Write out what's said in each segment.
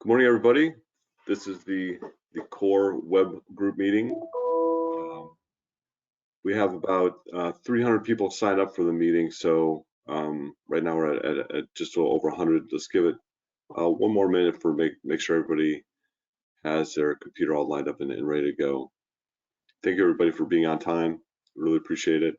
Good morning, everybody. This is the core web group meeting. We have about 300 people signed up for the meeting, so right now we're at just a little over 100. Let's give it one more minute for make sure everybody has their computer all lined up and ready to go. Thank you, everybody, for being on time. Really appreciate it.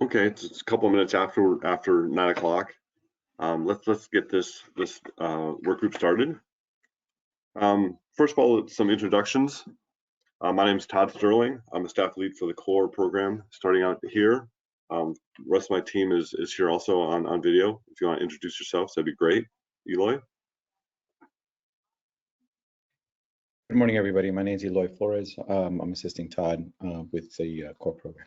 Okay, it's a couple of minutes after 9 o'clock. Let's get this work group started. First of all, some introductions. My name is Todd Sterling. I'm the staff lead for the core program starting out here. The rest of my team is here also on video. If you want to introduce yourselves, that'd be great. Eloy? Good morning, everybody. My name is Eloy Flores. I'm assisting Todd with the core program.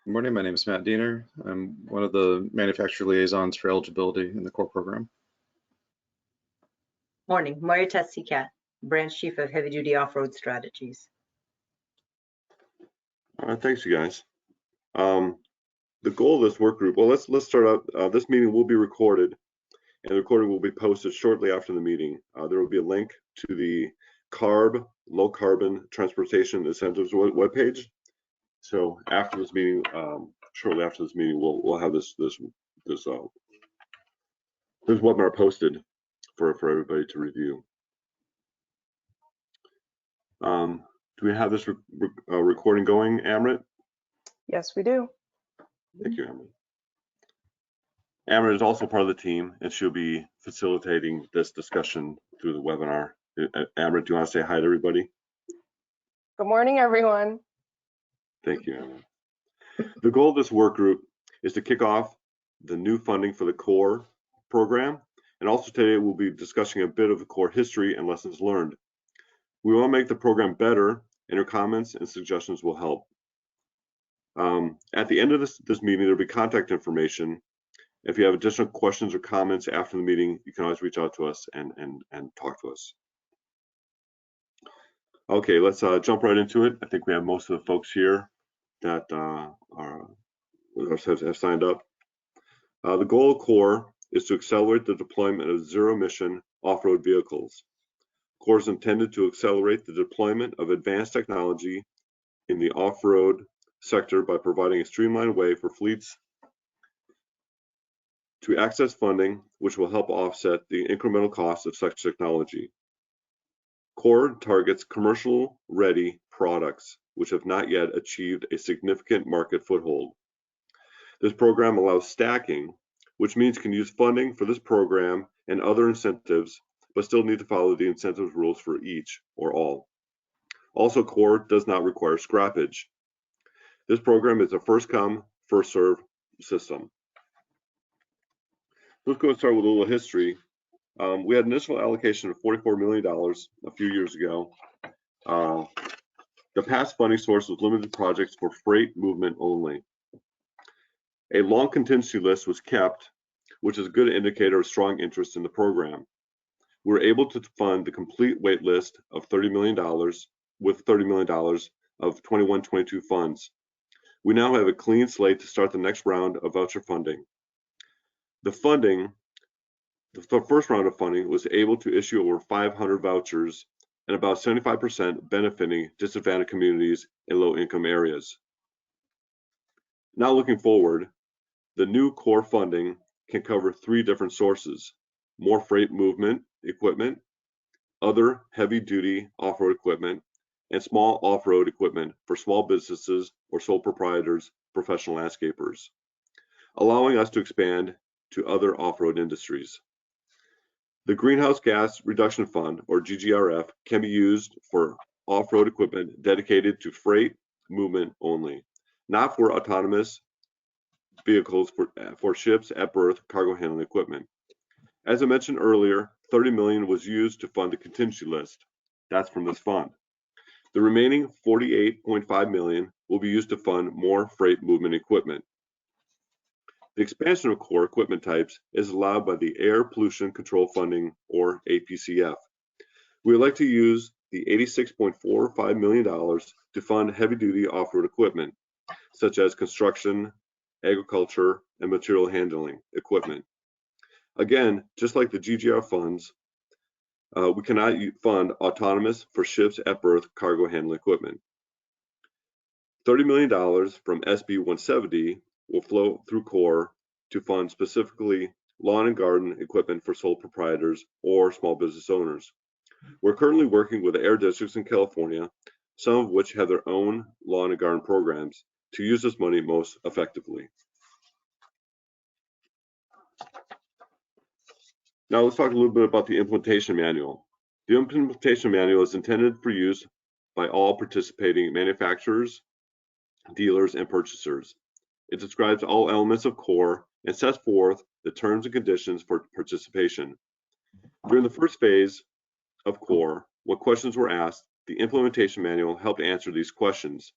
Good morning. My name is Matt Diener. I'm one of the manufacturer liaisons for eligibility in the core program. Morning. Marietta Seacat, branch chief of heavy duty off-road strategies. All right, thanks, you guys. The goal of this work group, well, let's start out. This meeting will be recorded, and the recording will be posted shortly after the meeting. There will be a link to the CARB, low carbon transportation incentives webpage. So after this meeting, shortly after this meeting, we'll have this webinar posted for everybody to review. Do we have this recording going, Amrit? Yes, we do. Thank you, Amrit. Amrit is also part of the team, and she'll be facilitating this discussion through the webinar. Amrit, do you want to say hi to everybody? Good morning, everyone. Thank you, Amrit. The goal of this work group is to kick off the new funding for the core program, and also today we'll be discussing a bit of the core history and lessons learned. We want to make the program better, and your comments and suggestions will help. At the end of this meeting, there'll be contact information. If you have additional questions or comments after the meeting, you can always reach out to us and talk to us. Okay, let's jump right into it. I think we have most of the folks here that have signed up. The goal of CORE is to accelerate the deployment of zero-emission off-road vehicles. CORE is intended to accelerate the deployment of advanced technology in the off-road sector by providing a streamlined way for fleets to access funding, which will help offset the incremental costs of such technology. CORE targets commercial-ready products which have not yet achieved a significant market foothold. This program allows stacking, which means you can use funding for this program and other incentives, but still need to follow the incentives rules for each or all. Also, CORE does not require scrappage. This program is a first come, first serve system. Let's go and start with a little history. We had an initial allocation of $44 million a few years ago. The past funding source was limited projects for freight movement only. A long contingency list was kept, which is a good indicator of strong interest in the program. We were able to fund the complete wait list of $30 million with $30 million of 21-22 funds. We now have a clean slate to start the next round of voucher funding. The first round of funding was able to issue over 500 vouchers and about 75% benefiting disadvantaged communities in low-income areas. Now looking forward, the new core funding can cover 3 different sources: more freight movement equipment, other heavy-duty off-road equipment, and small off-road equipment for small businesses or sole proprietors, professional landscapers, allowing us to expand to other off-road industries. The Greenhouse Gas Reduction Fund, or GGRF, can be used for off-road equipment dedicated to freight movement only, not for autonomous vehicles for ships at berth cargo handling equipment. As I mentioned earlier, $30 million was used to fund the contingency list. That's from this fund. The remaining $48.5 million will be used to fund more freight movement equipment. The expansion of core equipment types is allowed by the Air Pollution Control Funding, or APCF. We would like to use the $86.45 million to fund heavy-duty off-road equipment, such as construction, agriculture, and material handling equipment. Again, just like the GGR funds, we cannot fund autonomous for ships at berth cargo handling equipment. $30 million from SB 170 will flow through core to fund specifically lawn and garden equipment for sole proprietors or small business owners. We're currently working with the air districts in California, some of which have their own lawn and garden programs, to use this money most effectively. Now let's talk a little bit about the implementation manual. The implementation manual is intended for use by all participating manufacturers, dealers, and purchasers. It describes all elements of core and sets forth the terms and conditions for participation. During the first phase of core, when questions were asked, the implementation manual helped answer these questions.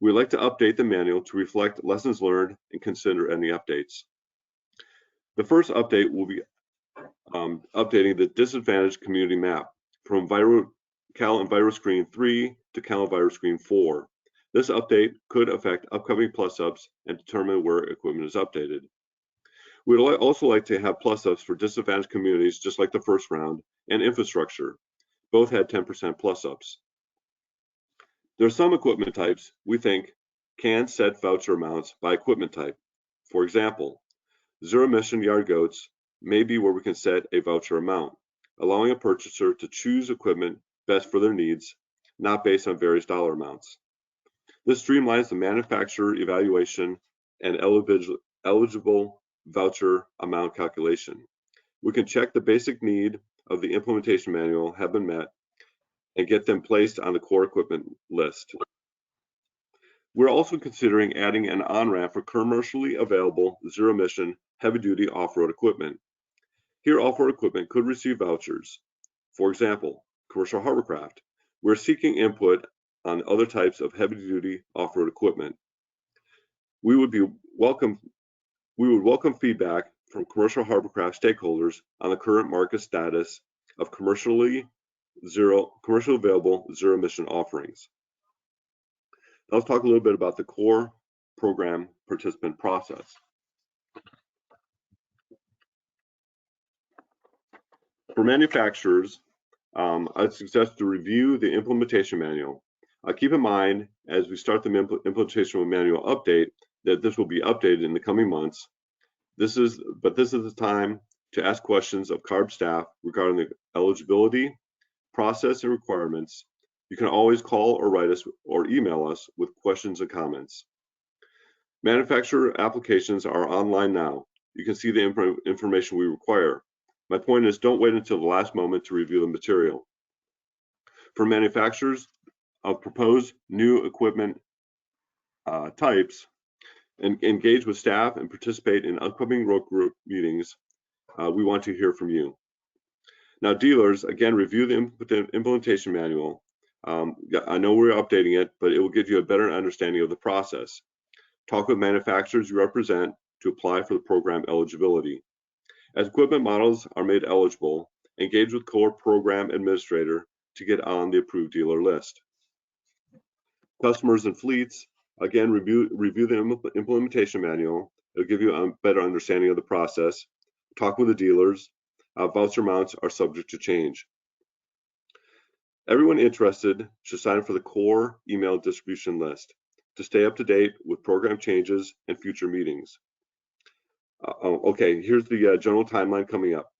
We'd like to update the manual to reflect lessons learned and consider any updates. The first update will be updating the disadvantaged community map from Cal EnviroScreen 3 to Cal EnviroScreen 4. This update could affect upcoming plus-ups and determine where equipment is updated. We'd also like to have plus-ups for disadvantaged communities, just like the first round, and infrastructure. Both had 10% plus-ups. There are some equipment types we think can set voucher amounts by equipment type. For example, zero-emission yard goats may be where we can set a voucher amount, allowing a purchaser to choose equipment best for their needs, not based on various dollar amounts. This streamlines the manufacturer evaluation and eligible voucher amount calculation. We can check the basic need of the implementation manual have been met and get them placed on the core equipment list. We're also considering adding an on-ramp for commercially available zero-emission heavy-duty off-road equipment. Here, off-road equipment could receive vouchers. For example, commercial hovercraft. We're seeking input on other types of heavy-duty off-road equipment. We would welcome feedback from commercial hovercraft stakeholders on the current market status of commercially available zero-emission offerings. Now let's talk a little bit about the core program participant process. For manufacturers, I'd suggest to review the implementation manual. Keep in mind, as we start the implementation manual update, that this will be updated in the coming months. This is the time to ask questions of CARB staff regarding the eligibility, process, and requirements. You can always call or write us or email us with questions and comments. Manufacturer applications are online now. You can see the information we require. My point is, don't wait until the last moment to review the material. For manufacturers of proposed new equipment types, and engage with staff and participate in upcoming work group meetings, we want to hear from you. Now, dealers, again, review the implementation manual. I know we're updating it, but it will give you a better understanding of the process. Talk with manufacturers you represent to apply for the program eligibility. As equipment models are made eligible, engage with core program administrator to get on the approved dealer list. Customers and fleets, again, review the implementation manual. It'll give you a better understanding of the process. Talk with the dealers. Voucher amounts are subject to change. Everyone interested should sign up for the core email distribution list to stay up to date with program changes and future meetings. Okay, here's the general timeline coming up.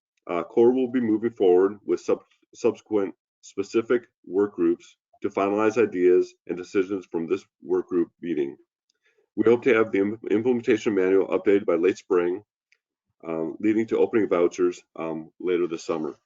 Core will be moving forward with subsequent specific work groups to finalize ideas and decisions from this work group meeting. We hope to have the implementation manual updated by late spring. leading to opening vouchers later this summer.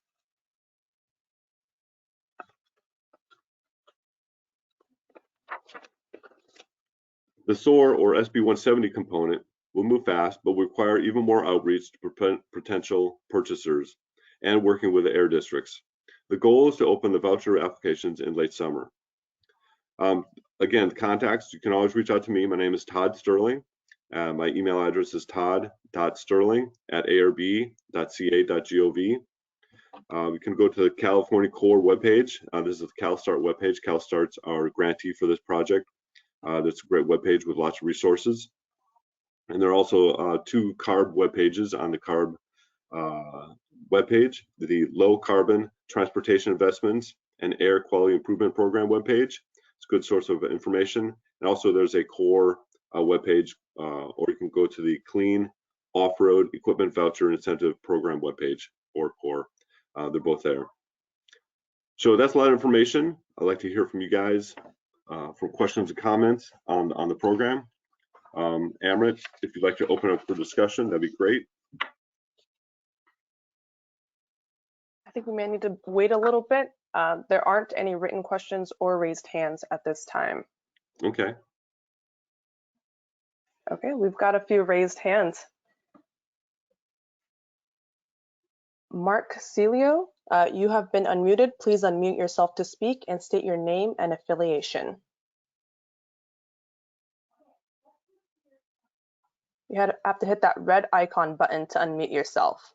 The SOAR or SB 170 component will move fast, but will require even more outreach to potential purchasers and working with the air districts. The goal is to open the voucher applications in late summer. Again, contacts, you can always reach out to me. My name is Todd Sterling. My email address is todd.sterling@arb.ca.gov. You can go to the California Core webpage. This is the CalSTART webpage. CalSTART's our grantee for this project. That's a great webpage with lots of resources. And there are also 2 CARB webpages on the CARB webpage, the Low Carbon Transportation Investments and Air Quality Improvement Program webpage. It's a good source of information. And also there's a CORE webpage, or you can go to the Clean Off-Road Equipment Voucher Incentive Program webpage, or CORE. They're both there. So that's a lot of information. I'd like to hear from you guys for questions and comments on the program. Amrit, if you'd like to open up for discussion, that'd be great. I think we may need to wait a little bit. There aren't any written questions or raised hands at this time. Okay. Okay, we've got a few raised hands. Mark Celio, you have been unmuted. Please unmute yourself to speak and state your name and affiliation. You have to hit that red icon button to unmute yourself.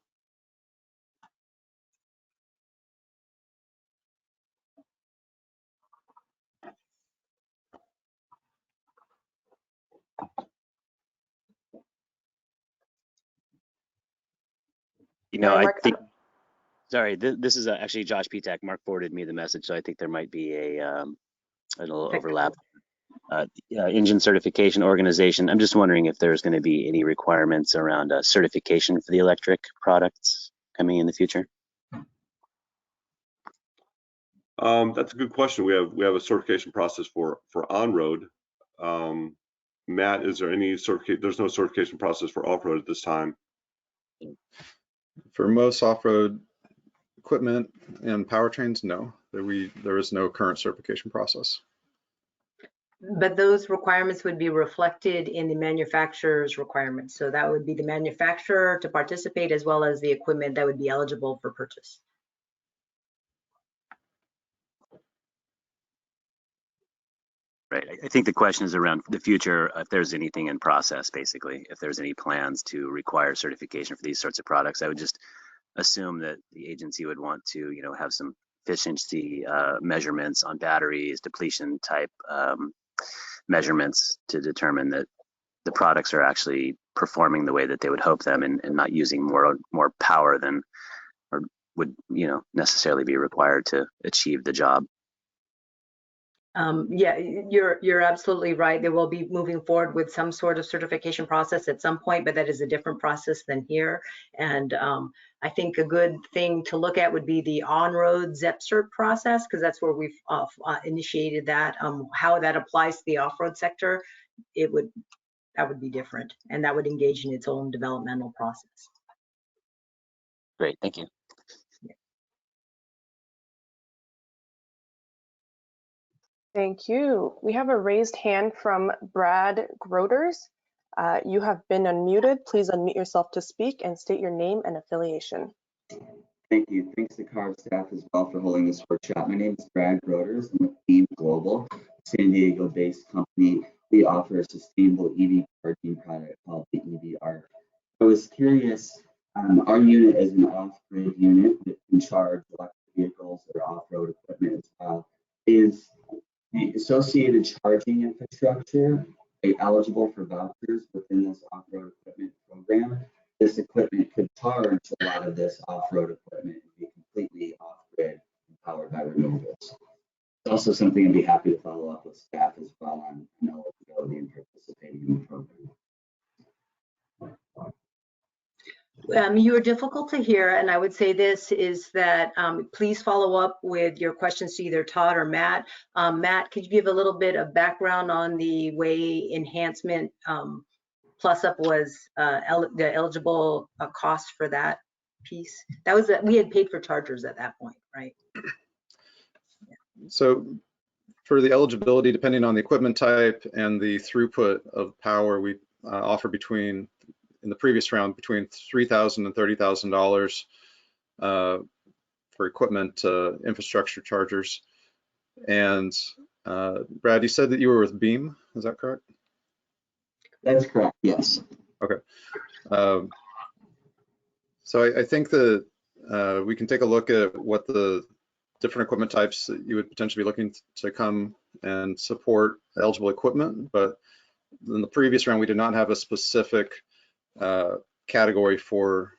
You know, Sorry, I Mark, think, sorry, this is actually Josh Petak. Mark forwarded me the message, so I think there might be a little overlap. Engine certification organization. I'm just wondering if there's going to be any requirements around certification for the electric products coming in the future. That's a good question. We have a certification process for on-road. Matt, is there any certification? There's no certification process for off-road at this time. For most off-road equipment and powertrains, no. There is no current certification process. But those requirements would be reflected in the manufacturer's requirements. So that would be the manufacturer to participate, as well as the equipment that would be eligible for purchase. Right. I think the question is around the future, if there's anything in process, basically, if there's any plans to require certification for these sorts of products. I would just assume that the agency would want to, you know, have some efficiency measurements on batteries, depletion type measurements to determine that the products are actually performing the way that they would hope them, and not using more power than or would, you know, necessarily be required to achieve the job. Yeah, you're absolutely right. They will be moving forward with some sort of certification process at some point, but that is a different process than here. And I think a good thing to look at would be the on-road ZEP-cert process, because that's where we've initiated that. How that applies to the off-road sector, that would be different, and that would engage in its own developmental process. Great, thank you. Thank you. We have a raised hand from Brad Groders. You have been unmuted. Please unmute yourself to speak and state your name and affiliation. Thank you. Thanks to CARB staff as well for holding this workshop. My name is Brad Groders. I'm with Beam Global, San Diego-based company. We offer a sustainable EV charging product called the EV Arc. I was curious, our unit is an off-grid unit that can charge electric vehicles or off-road equipment as well. Is the associated charging infrastructure eligible for vouchers within this off-road equipment program? This equipment could charge a lot of this off-road equipment and be completely off-grid and powered by renewables. It's also something I'd be happy to follow up with staff as well on eligibility and participating in the program. You are difficult to hear, and I would say this is that please follow up with your questions to either Todd or Matt. Matt, could you give a little bit of background on the way enhancement plus up was the eligible cost for that piece. That was we had paid for chargers at that point, right? So for the eligibility, depending on the equipment type and the throughput of power, we offer between, in the previous round, between $3,000 and $30,000 for equipment infrastructure chargers. And Brad, you said that you were with Beam, is that correct? That's correct, yes. Okay. So I think that we can take a look at what the different equipment types that you would potentially be looking to come and support eligible equipment. But in the previous round, we did not have a specific category for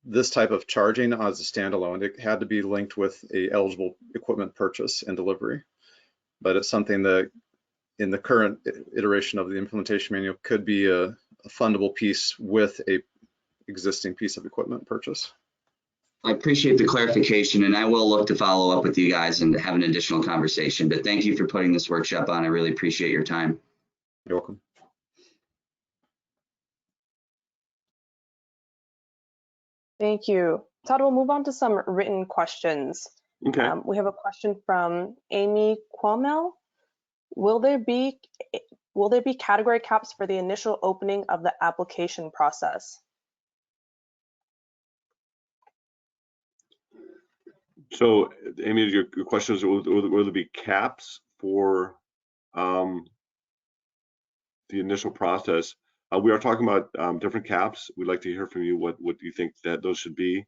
this type of charging as a standalone. It had to be linked with a eligible equipment purchase and delivery. But it's something that in the current iteration of the implementation manual could be a fundable piece with a existing piece of equipment purchase. I appreciate the clarification, and I will look to follow up with you guys and have an additional conversation. But thank you for putting this workshop on. I really appreciate your time. You're welcome. Thank you. Todd, we'll move on to some written questions. Okay. We have a question from Amy Quamel. Will there be category caps for the initial opening of the application process? So, Amy, your question is, will there be caps for the initial process? We are talking about different caps. We'd like to hear from you what you think that those should be,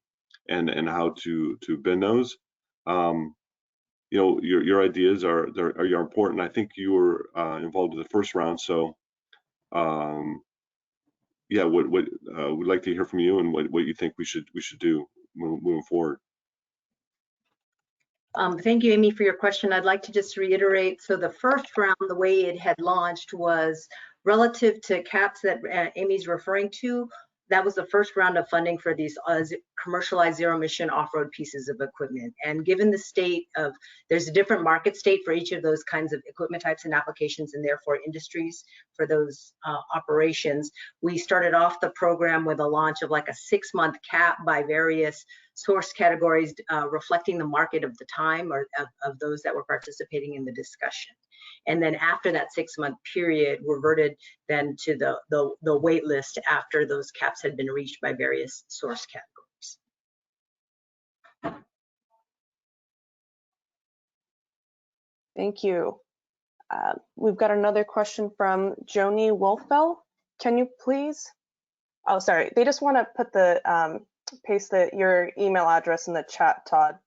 and how to bend those. You know, your ideas are important. I think you were involved in the first round, so yeah, we'd like to hear from you and what you think we should do moving forward. Thank you, Amy, for your question. I'd like to just reiterate, so the first round, the way it had launched was relative to caps that Amy's referring to. That was the first round of funding for these commercialized zero emission off-road pieces of equipment. And given the state of, there's a different market state for each of those kinds of equipment types and applications, and therefore industries for those operations. We started off the program with a launch of like a 6-month cap by various source categories reflecting the market of the time, or of those that were participating in the discussion. And then after that 6-month period, reverted then to the wait list after those caps had been reached by various source categories. Thank you. We've got another question from Joni Wolfell. Can you please, oh, sorry, they just want to put the, paste your email address in the chat, Todd.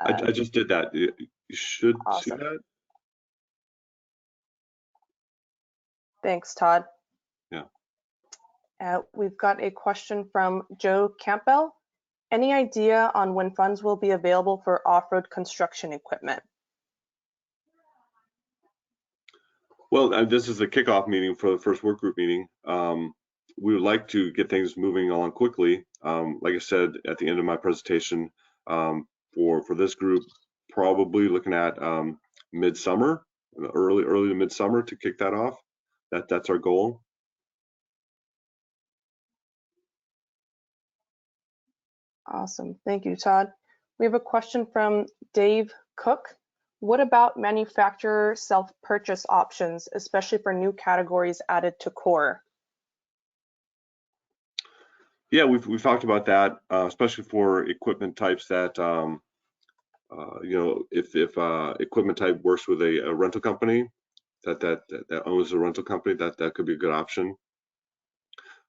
I just did that. You should awesome. see that. Thanks, Todd. Yeah. We've got a question from Joe Campbell. Any idea on when funds will be available for off-road construction equipment? Well, this is the kickoff meeting for the first work group meeting. We would like to get things moving along quickly. Like I said at the end of my presentation, for this group, probably looking at midsummer, early to midsummer to kick that off. That's our goal. Awesome, thank you, Todd. We have a question from Dave Cook. What about manufacturer self-purchase options, especially for new categories added to core? Yeah, we've talked about that, especially for equipment types that, you know, if equipment type works with a rental company that owns a rental company, that could be a good option.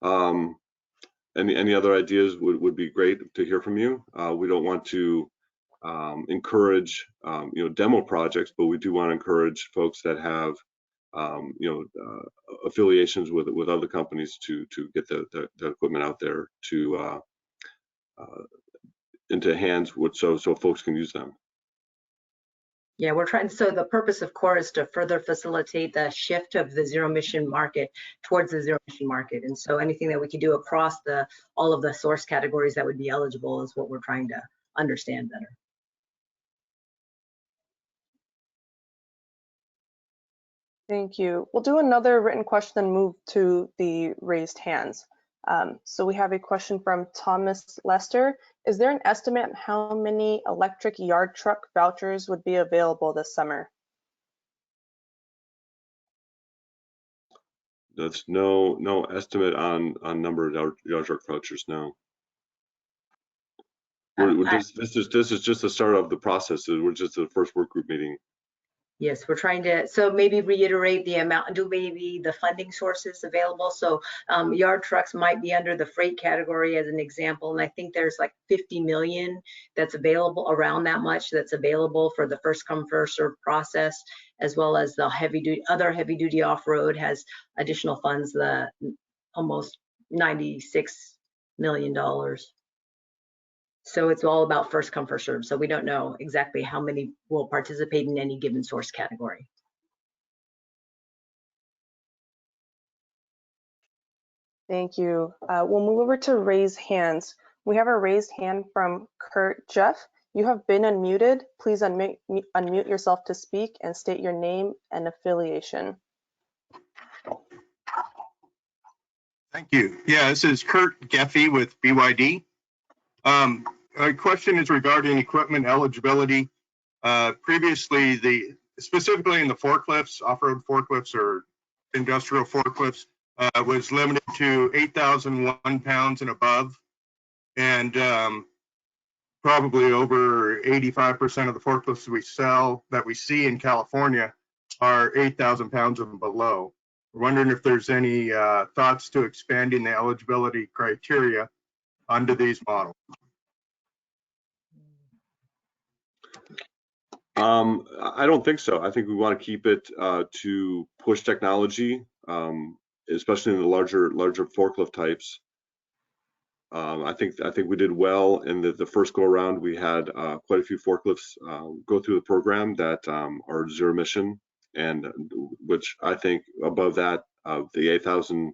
Any other ideas would be great to hear from you. We don't want to encourage you know, demo projects, but we do want to encourage folks that have you know, affiliations with other companies to get the equipment out there to into hands so folks can use them. Yeah, we're trying, so the purpose of CORE is to further facilitate the shift of the zero emission market towards the zero emission market. And so anything that we can do across all of the source categories that would be eligible is what we're trying to understand better. Thank you. We'll do another written question and move to the raised hands. So we have a question from Thomas Lester. Is there an estimate on how many electric yard truck vouchers would be available this summer? That's no estimate on number of yard truck vouchers. No. This is just the start of the process. We're just the first work group meeting. Yes, we're trying to, so maybe reiterate the amount, do maybe the funding sources available. So yard trucks might be under the freight category as an example. And I think there's like 50 million that's available, around that much that's available for the first come first serve process, as well as the other heavy duty off-road has additional funds, the almost $96 million. So it's all about first come first serve. So we don't know exactly how many will participate in any given source category. Thank you. We'll move over to raise hands. We have a raised hand from Kurt Jeff. You have been unmuted. Please unmute yourself to speak and state your name and affiliation. Thank you. Yeah, this is Kurt Geffey with BYD. My question is regarding equipment eligibility. Previously, specifically in the forklifts, off-road forklifts or industrial forklifts, was limited to 8,001 pounds and above. And probably over 85% of the forklifts that we see in California are 8,000 pounds and below. We're wondering if there's any thoughts to expanding the eligibility criteria under these models. I don't think so. I think we want to keep it to push technology, especially in the larger forklift types. I think we did well in the first go around. We had quite a few forklifts go through the program that are zero emission, and which I think above that the 8,000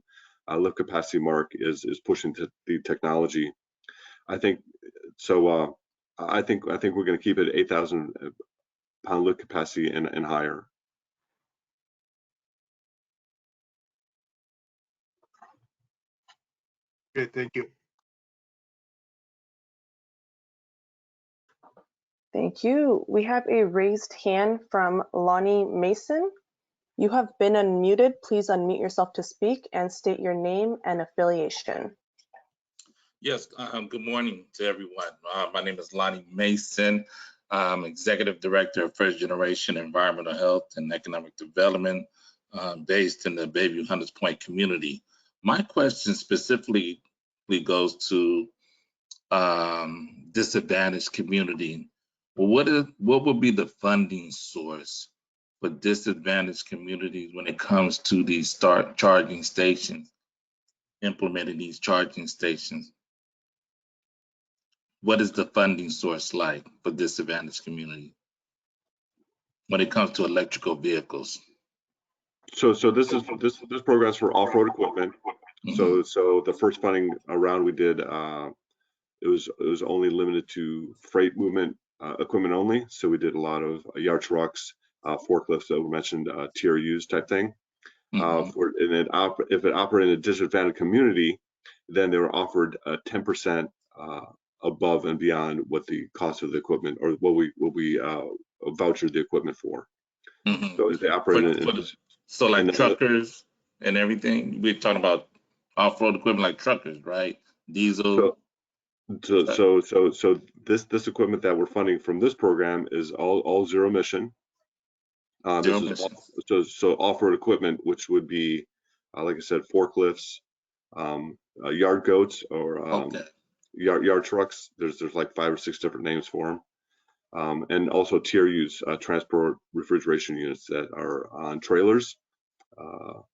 lift capacity mark is pushing to the technology. I think so. I think we're going to keep it 8,000 pound lift capacity and higher. Okay, thank you. Thank you. We have a raised hand from Lonnie Mason. You have been unmuted. Please unmute yourself to speak and state your name and affiliation. Yes, good morning to everyone. My name is Lonnie Mason. I'm Executive Director of First Generation Environmental Health and Economic Development based in the Bayview Hunters Point community. My question specifically goes to disadvantaged community. Well, what would be the funding source for disadvantaged communities when it comes to these charging stations, implementing these charging stations? What is the funding source like for disadvantaged community when it comes to electrical vehicles? So this program is for off-road equipment. Mm-hmm. So the first funding round we did, it was only limited to freight movement equipment only. So we did a lot of yard trucks, forklifts that were mentioned, TRUs type thing. Mm-hmm. If it operated in a disadvantaged community, then they were offered 10% above and beyond what the cost of the equipment or what we voucher the equipment for. Mm-hmm. So if they operate so like truckers and everything, we're talking about off-road equipment like truckers, right? Diesel. So this equipment that we're funding from this program is all zero emission. So off-road equipment, which would be, like I said, forklifts, yard goats, or yard trucks. There's like 5 or 6 different names for them, and also TRUs, transport refrigeration units that are on trailers, on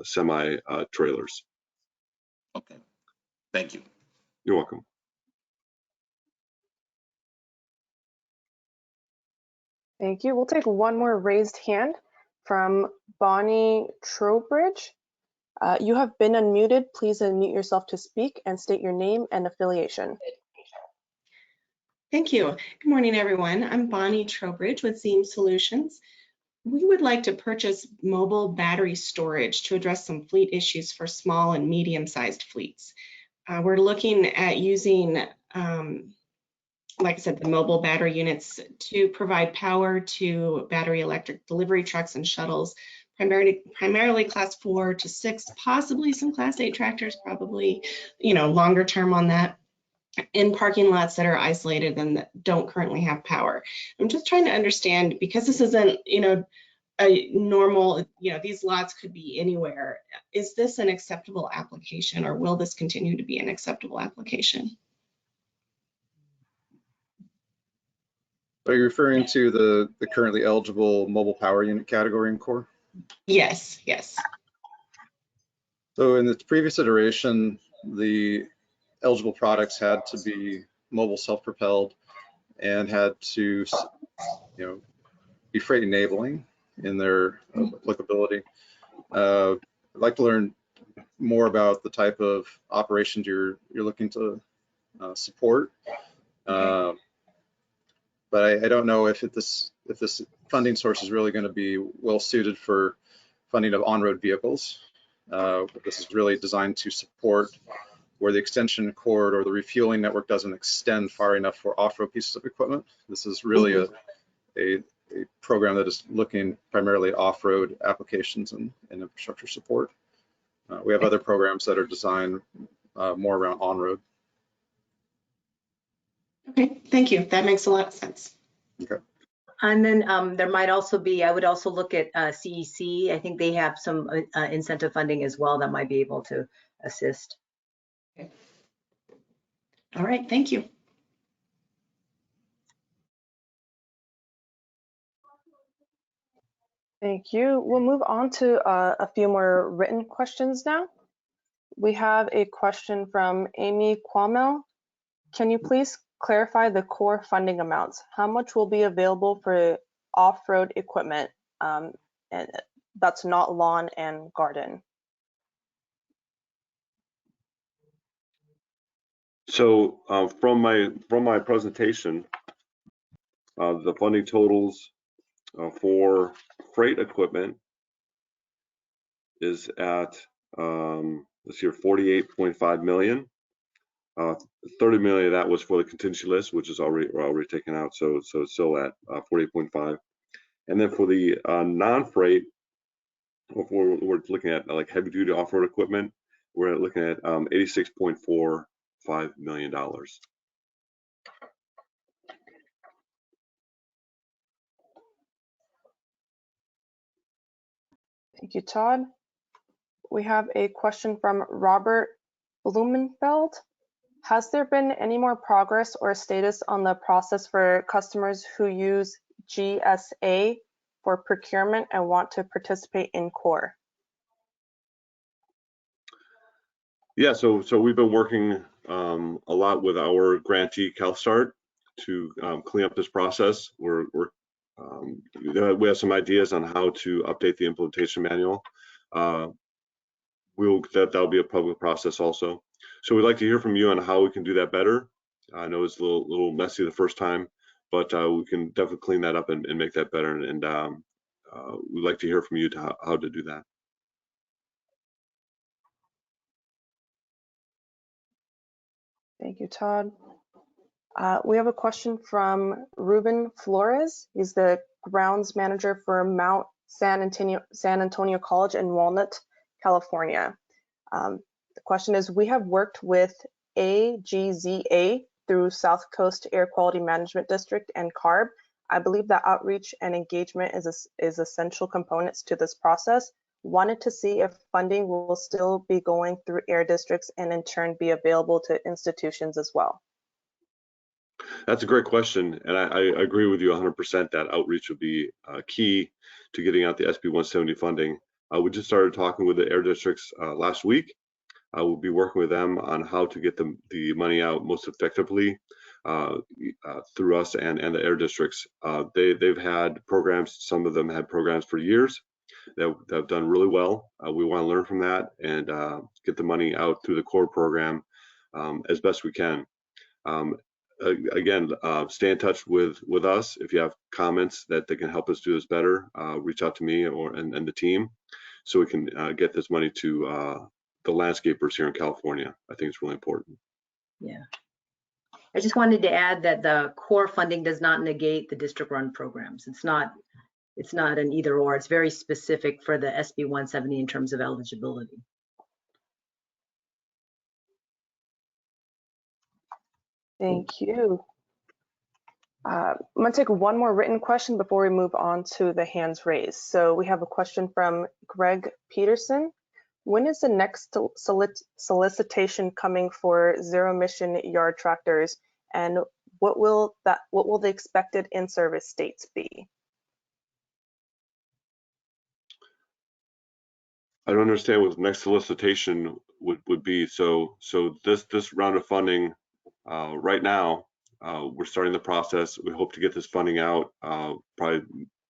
semi trailers. Okay, thank you. You're welcome. Thank you. We'll take one more raised hand from Bonnie Trowbridge. You have been unmuted. Please unmute yourself to speak and state your name and affiliation. Thank you. Good morning, everyone. I'm Bonnie Trowbridge with Zeem Solutions. We would like to purchase mobile battery storage to address some fleet issues for small and medium-sized fleets. We're looking at using, like I said, the mobile battery units to provide power to battery electric delivery trucks and shuttles, primarily class 4 to 6, possibly some class 8 tractors, probably, longer term on that, in parking lots that are isolated and that don't currently have power. I'm just trying to understand, because this isn't, a normal, these lots could be anywhere. Is this an acceptable application, or will this continue to be an acceptable application? Are you referring to the currently eligible mobile power unit category in core? Yes, yes. So in the previous iteration, the eligible products had to be mobile self-propelled and had to, be freight enabling in their applicability. I'd like to learn more about the type of operations you're looking to support. But I don't know if this funding source is really going to be well suited for funding of on-road vehicles. This is really designed to support where the extension cord or the refueling network doesn't extend far enough for off-road pieces of equipment. This is really a program that is looking primarily at off-road applications and infrastructure support. We have other programs that are designed more around on-road. Okay, thank you. That makes a lot of sense. Okay. And then there might also be, I would also look at CEC. I think they have some incentive funding as well that might be able to assist. Okay. All right, thank you. Thank you. We'll move on to a few more written questions now. We have a question from Amy Quamel. Can you please clarify the core funding amounts? How much will be available for off-road equipment and that's not lawn and garden? So from my presentation, the funding totals for freight equipment is at let's see here, 48.5 million. 30 million of that was for the contingency list, which is already taken out, so it's still at 48.5. And then for the non-freight, we're looking at like heavy duty off-road equipment, we're looking at $86.45 million. Thank you, Todd. We have a question from Robert Blumenfeld. Has there been any more progress or status on the process for customers who use GSA for procurement and want to participate in core? Yeah, so we've been working a lot with our grantee CalStart to clean up this process. We have some ideas on how to update the implementation manual. That'll be a public process also. So we'd like to hear from you on how we can do that better. I know it's a little messy the first time, but we can definitely clean that up and make that better. And we'd like to hear from you to how to do that. Thank you, Todd. We have a question from Ruben Flores. He's the grounds manager for Mount San Antonio College in Walnut, California. The question is, we have worked with AGZA through South Coast Air Quality Management District and CARB. I believe that outreach and engagement is essential components to this process. Wanted to see if funding will still be going through air districts and in turn be available to institutions as well. That's a great question, and I agree with you 100% that outreach would be key to getting out the SB 170 funding. We just started talking with the air districts last week. We'll be working with them on how to get the money out most effectively through us and the air districts. They've had programs, some of them had programs for years that have done really well. We want to learn from that and get the money out through the core program as best we can. again, stay in touch with us. If you have comments that can help us do this better, reach out to me and the team, so we can get this money to the landscapers here in California. I think it's really important. Yeah. I just wanted to add that the core funding does not negate the district-run programs. It's not an either or. It's very specific for the SB 170 in terms of eligibility. Thank you. I'm going to take one more written question before we move on to the hands raised. So we have a question from Greg Peterson. When is the next solicitation coming for zero-emission yard tractors, and what will the expected in-service dates be? I don't understand what the next solicitation would be. So this round of funding right now, we're starting the process. We hope to get this funding out probably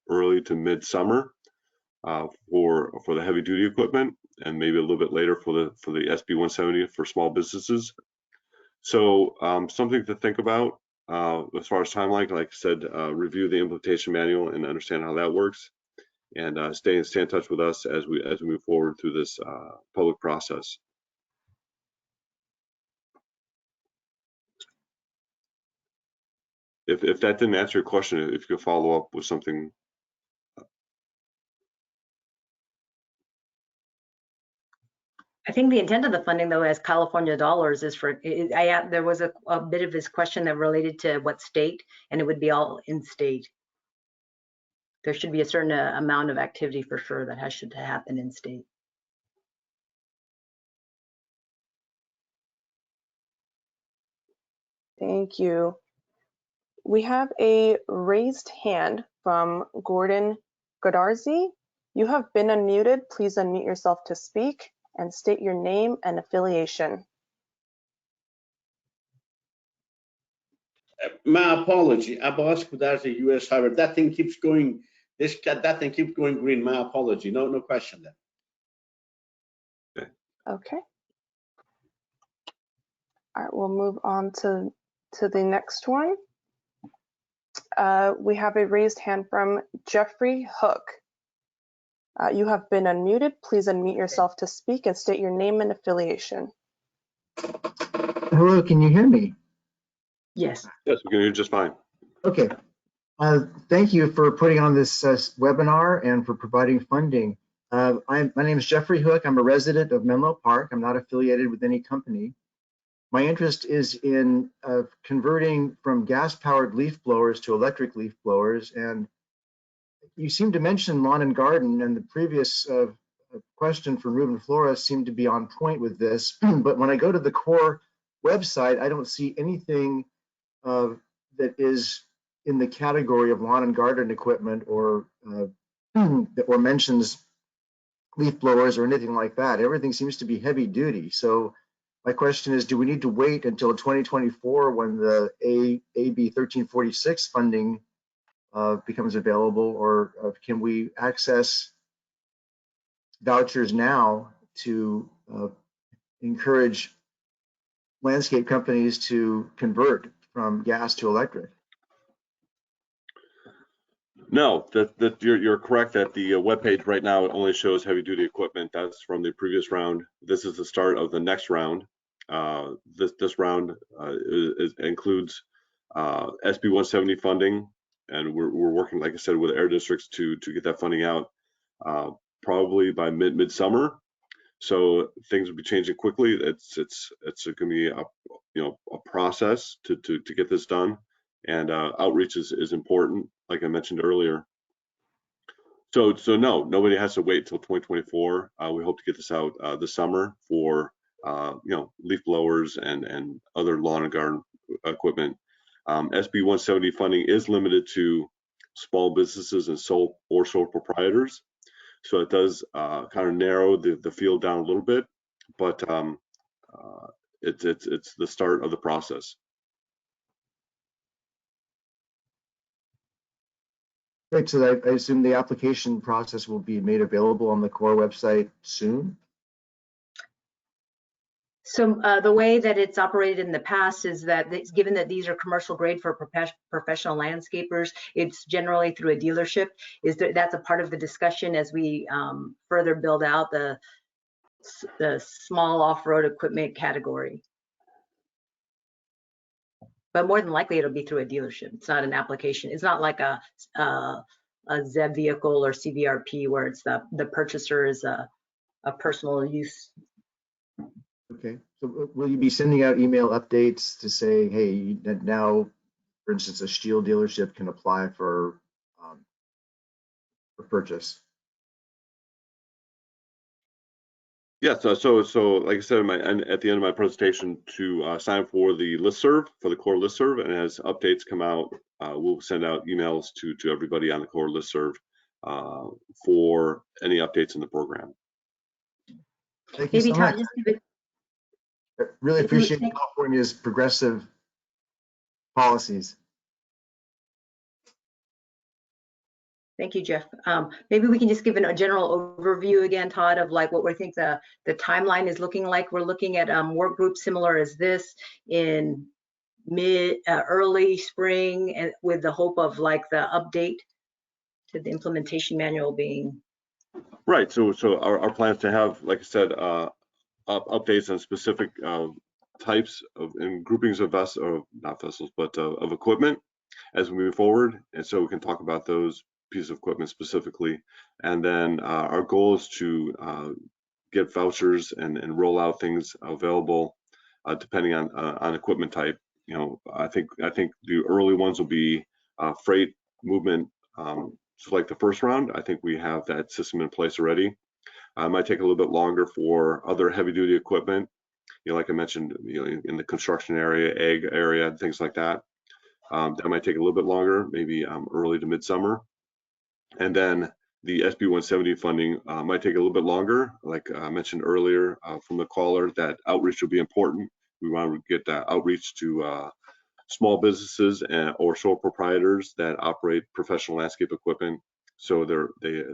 early to mid-summer for the heavy duty equipment, and maybe a little bit later for the SB 170 for small businesses. So something to think about as far as timeline. Like I said, review the implementation manual and understand how that works, and stay in touch with us as we move forward through this public process. If that didn't answer your question, if you could follow up with something. I think the intent of the funding, though, as California dollars is for, there was a bit of this question that related to what state, and it would be all in state. There should be a certain amount of activity for sure that should happen in state. Thank you. We have a raised hand from Gordon Godarzi. You have been unmuted. Please unmute yourself to speak and state your name and affiliation. My apology. Abbas Godarzi, U.S. Harbor. That thing keeps going. That thing keeps going green. My apology. No question there. Okay. All right, we'll move on to the next one. We have a raised hand from Jeffrey Hook. You have been unmuted. Please unmute yourself to speak and state your name and affiliation. Hello, can you hear me? Yes. Yes, we can hear you just fine. Okay. Thank you for putting on this webinar and for providing funding. My name is Jeffrey Hook. I'm a resident of Menlo Park. I'm not affiliated with any company. My interest is in converting from gas-powered leaf blowers to electric leaf blowers. And you seem to mention lawn and garden, and the previous question from Ruben Flores seemed to be on point with this. But when I go to the core website, I don't see anything that is in the category of lawn and garden equipment or mentions leaf blowers or anything like that. Everything seems to be heavy duty. So my question is, do we need to wait until 2024 when the AB 1346 funding becomes available, or can we access vouchers now to encourage landscape companies to convert from gas to electric? No, you're correct that the webpage right now only shows heavy duty equipment. That's from the previous round. This is the start of the next round. This round includes SB 170 funding, and we're working, like I said, with air districts to get that funding out probably by midsummer. So things will be changing quickly. It's going to be a process to get this done, and outreach is important, like I mentioned earlier. So no, nobody has to wait till 2024. We hope to get this out this summer for leaf blowers and other lawn and garden equipment. SB 170 funding is limited to small businesses and sole proprietors. So it does kind of narrow the field down a little bit, but it's the start of the process. Great, so I assume the application process will be made available on the core website soon? So the way that it's operated in the past is that given that these are commercial grade for professional landscapers, it's generally through a dealership. That's a part of the discussion as we further build out the small off-road equipment category. But more than likely it'll be through a dealership. It's not an application. It's not like a ZEV vehicle or CVRP where it's the purchaser is a personal use. Okay, so will you be sending out email updates to say, hey, that now, for instance, a Stihl dealership can apply for purchase? Yeah, so like I said, at the end of my presentation, to sign up for the Listserv, for the core Listserv, and as updates come out, we'll send out emails to everybody on the core Listserv for any updates in the program. Thank you Maybe so Todd, much. just give it. I really appreciate California's progressive policies. Thank you, Jeff. Maybe we can just give a general overview again, Todd, of like what we think the timeline is looking like. We're looking at work groups similar as this in early spring, and with the hope of like the update to the implementation manual being. Right. So our plan is to have, like I said, updates on specific types of and groupings of vessels, or not vessels, but of equipment as we move forward, and so we can talk about those pieces of equipment specifically. And then our goal is to get vouchers and roll out things available depending on equipment type. You know, I think the early ones will be freight movement. So like the first round, I think we have that system in place already. It might take a little bit longer for other heavy duty equipment, you know, like I mentioned, you know, in the construction area, ag area, things like that. That might take a little bit longer, maybe early to midsummer. And then the SB 170 funding might take a little bit longer. Like I mentioned earlier from the caller, that outreach will be important. We want to get that outreach to small businesses or sole proprietors that operate professional landscape equipment, so they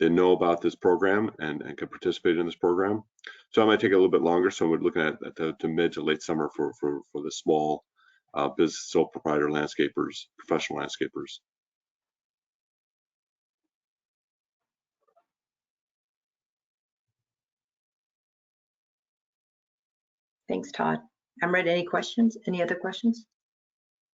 know about this program and can participate in this program. So it might take a little bit longer. So we're looking at the mid to late summer for the small business sole proprietor landscapers, professional landscapers. Thanks, Todd. Amrit, any questions? Any other questions?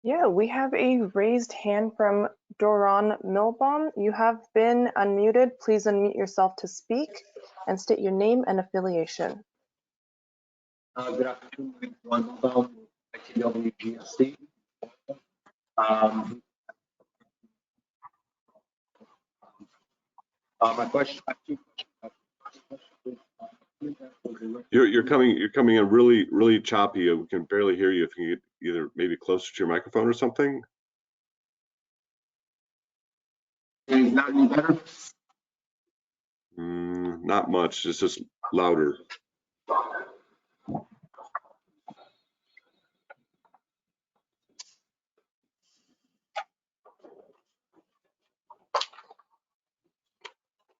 Yeah, we have a raised hand from Doron Milbaum. You have been unmuted. Please unmute yourself to speak and state your name and affiliation. Good afternoon, everyone. From ITWGSC. My question, I have two questions. You're coming in really choppy. We can barely hear you. If you get either maybe closer to your microphone or something. Is that any better? Not much. It's just louder.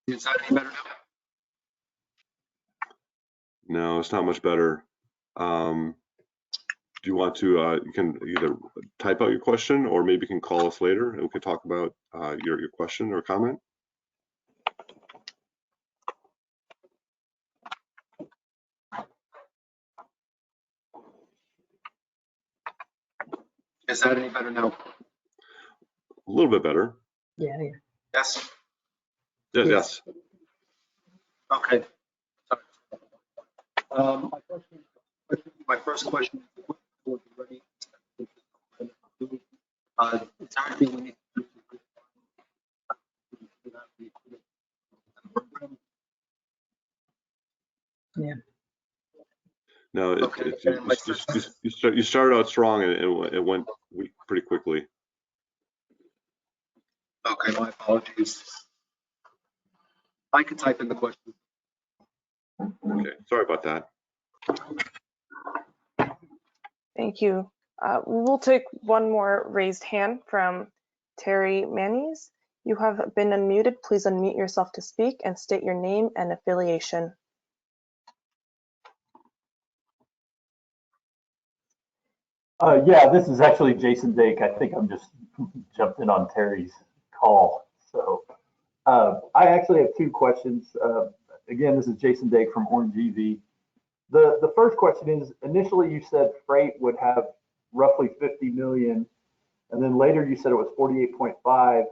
Is that any better now? No, it's not much better. Do you want to, you can either type out your question or maybe you can call us later and we can talk about your question or comment. Is that any better now? A little bit better. Yeah. Yes. Yes. Okay. Sorry. My first question is ready. Is there anything we need to do? Yeah. No, Okay. you started out strong and it went weak pretty quickly. Okay, my apologies. I can type in the question. Okay, sorry about that. Thank you. We will take one more raised hand from Terry Manies. You have been unmuted. Please unmute yourself to speak and state your name and affiliation. Yeah, this is actually Jason Dake. I think I'm just jumped in on Terry's call. So I actually have two questions. Again, this is Jason Dake from Orange EV. The first question is, initially you said freight would have roughly 50 million, and then later you said it was 48.5,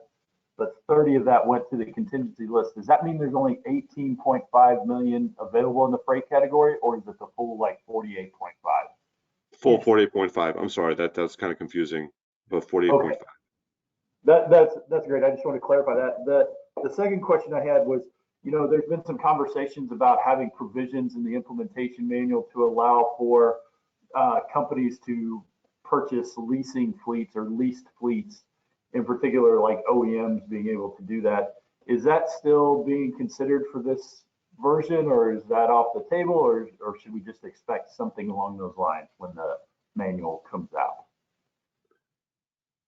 but 30 of that went to the contingency list. Does that mean there's only 18.5 million available in the freight category, or is it the full like 48.5? Full 48.5. I'm sorry, that's kind of confusing, but 48.5. Okay. That's great. I just want to clarify that. The second question I had was, you know, there's been some conversations about having provisions in the implementation manual to allow for companies to purchase leasing fleets or leased fleets, in particular, like OEMs being able to do that. Is that still being considered for this version, or is that off the table, or should we just expect something along those lines when the manual comes out?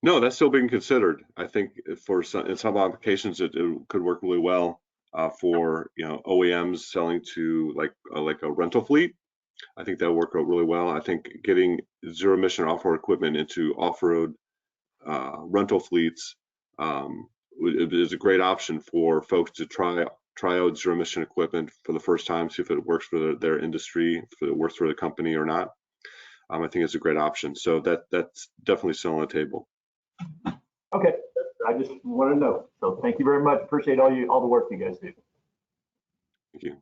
No, that's still being considered. I think for in some applications it could work really well for, you know, OEMs selling to like a rental fleet. I think that'll work out really well. I think getting zero emission off-road equipment into off-road rental fleets is a great option for folks to try out zero emission equipment for the first time, see if it works for their industry, if it works for the company or not. I think it's a great option. So that's definitely still on the table. Okay, I just want to know. So thank you very much. Appreciate all the work you guys do. Thank you.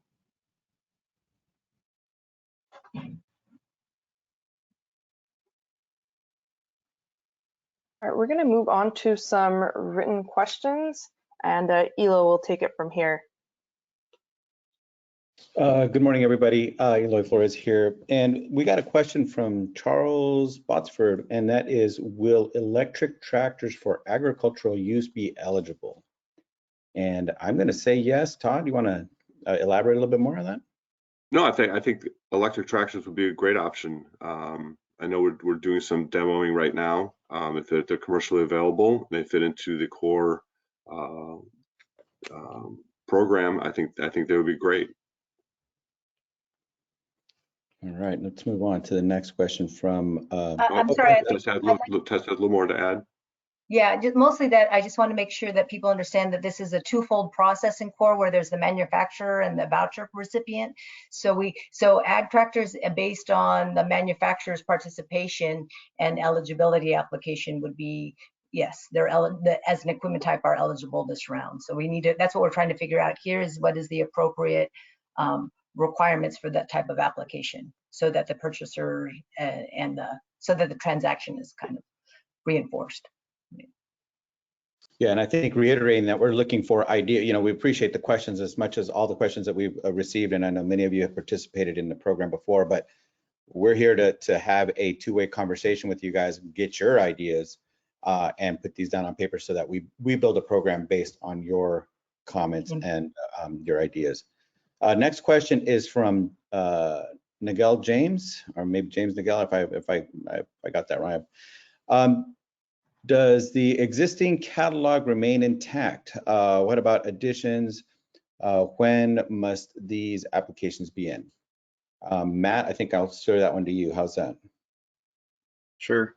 All right, we're going to move on to some written questions, and Elo will take it from here. Good morning, everybody. Eloy Flores here. And we got a question from Charles Botsford, and that is, will electric tractors for agricultural use be eligible? And I'm going to say yes. Todd, you want to elaborate a little bit more on that? No, I think electric tractors would be a great option. I know we're doing some demoing right now. If they're commercially available, they fit into the core program. I think they would be great. All right, let's move on to the next question from. I'm sorry. Tess has a little more to add. Yeah, just mostly that I just want to make sure that people understand that this is a twofold process in core, where there's the manufacturer and the voucher recipient. So ag tractors based on the manufacturer's participation and eligibility application would be, yes, they're as an equipment type are eligible this round. So we need to, that's what we're trying to figure out here, is what is the appropriate requirements for that type of application, so that the purchaser so that the transaction is kind of reinforced. Yeah, and I think reiterating that we're looking for we appreciate the questions as much as all the questions that we've received, and I know many of you have participated in the program before, but we're here to have a two-way conversation with you guys, get your ideas, and put these down on paper so that we build a program based on your comments and your ideas. Next question is from Nigel James, or maybe James Nigel, if I got that right. Does the existing catalog remain intact? What about additions? When must these applications be in? Matt, I think I'll throw that one to you. How's that? Sure.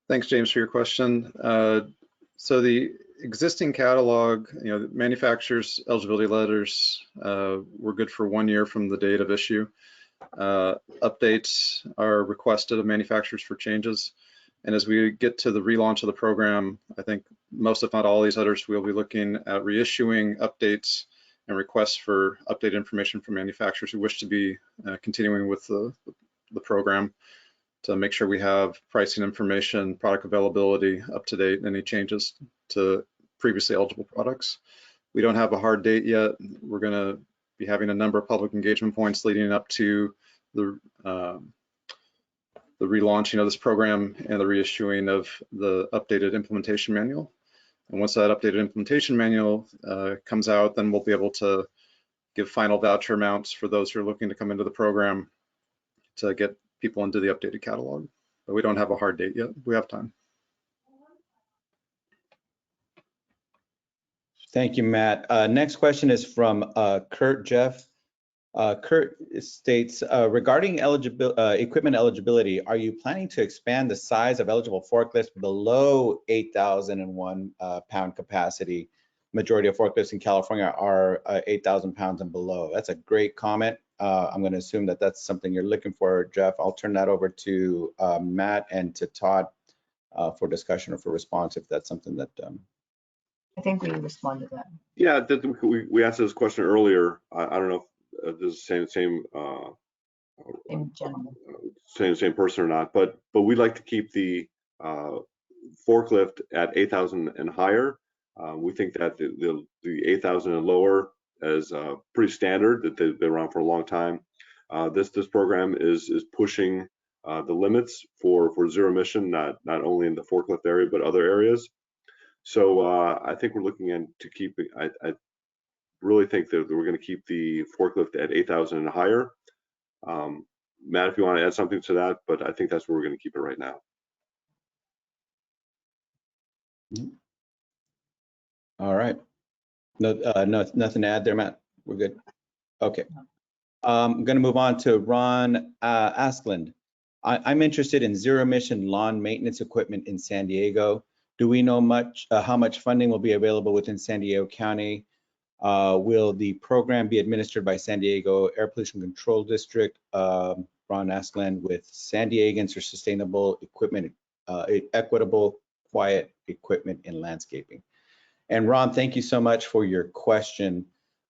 Thanks, James, for your question. So the existing catalog, the manufacturer's eligibility letters were good for 1 year from the date of issue. Updates are requested of manufacturers for changes. And as we get to the relaunch of the program, I think most, if not all, these letters, we'll be looking at reissuing updates and requests for updated information from manufacturers who wish to be continuing with the program, to make sure we have pricing information, product availability up to date, any changes to previously eligible products. We don't have a hard date yet. We're going to be having a number of public engagement points leading up to the relaunching of this program and the reissuing of the updated implementation manual. And once that updated implementation manual comes out, then we'll be able to give final voucher amounts for those who are looking to come into the program to get people into the updated catalog. But we don't have a hard date yet. We have time. Thank you, Matt. Next question is from Kurt Jeff. Kurt states, regarding equipment eligibility, are you planning to expand the size of eligible forklifts below 8,001 pound capacity? Majority of forklifts in California are 8,000 pounds and below. That's a great comment. I'm going to assume that that's something you're looking for, Jeff. I'll turn that over to Matt and to Todd for discussion or for response if that's something that. I think we responded to that. Yeah, we answered this question earlier. I don't know if this is the In general. same person or not, but we'd like to keep the forklift at 8,000 and higher. We think that the 8,000 and lower is pretty standard, that they've been around for a long time. This program is pushing the limits for zero emission, not only in the forklift area but other areas. So I think we're looking into keeping. I really think that we're going to keep the forklift at 8,000 and higher. Matt, if you want to add something to that, but I think that's where we're going to keep it right now. All right. No, nothing to add there, Matt. We're good. Okay. I'm going to move on to Ron Askland. I'm interested in zero emission lawn maintenance equipment in San Diego. Do we know how much funding will be available within San Diego County? Will the program be administered by San Diego Air Pollution Control District, Ron Askland, with San Diegans for sustainable equipment, equitable, quiet equipment in landscaping? And Ron, thank you so much for your question.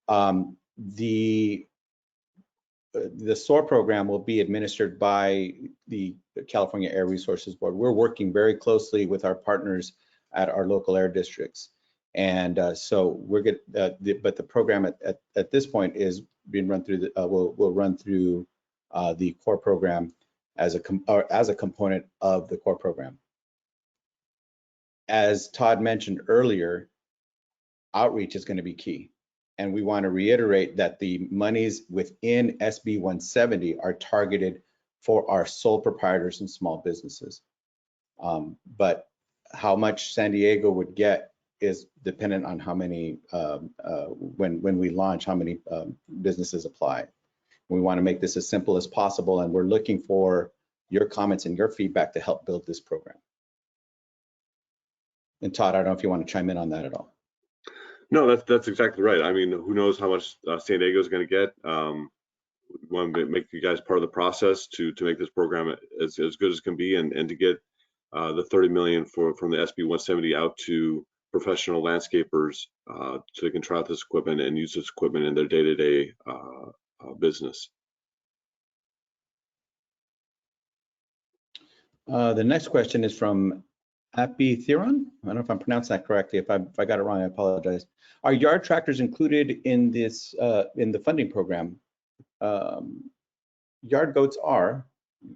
The SOAR program will be administered by the California Air Resources Board. We're working very closely with our partners at our local air districts. And so we're good, but the program at this point is being run through, will run through the core program as a component of the core program. As Todd mentioned earlier, outreach is going to be key. And we want to reiterate that the monies within SB 170 are targeted for our sole proprietors and small businesses. But how much San Diego would get is dependent on how many, when we launch, how many businesses apply. We want to make this as simple as possible, and we're looking for your comments and your feedback to help build this program. And Todd, I don't know if you want to chime in on that at all. No, that's exactly right. I mean, who knows how much San Diego is going to get. We want to make you guys part of the process to make this program as good as can be, and to get the $30 million from the SB 170 out to professional landscapers so they can try out this equipment and use this equipment in their day-to-day business. The next question is from Appy Theron. I don't know if I'm pronouncing that correctly. If I got it wrong, I apologize. Are yard tractors included in this in the funding program? Yard goats are.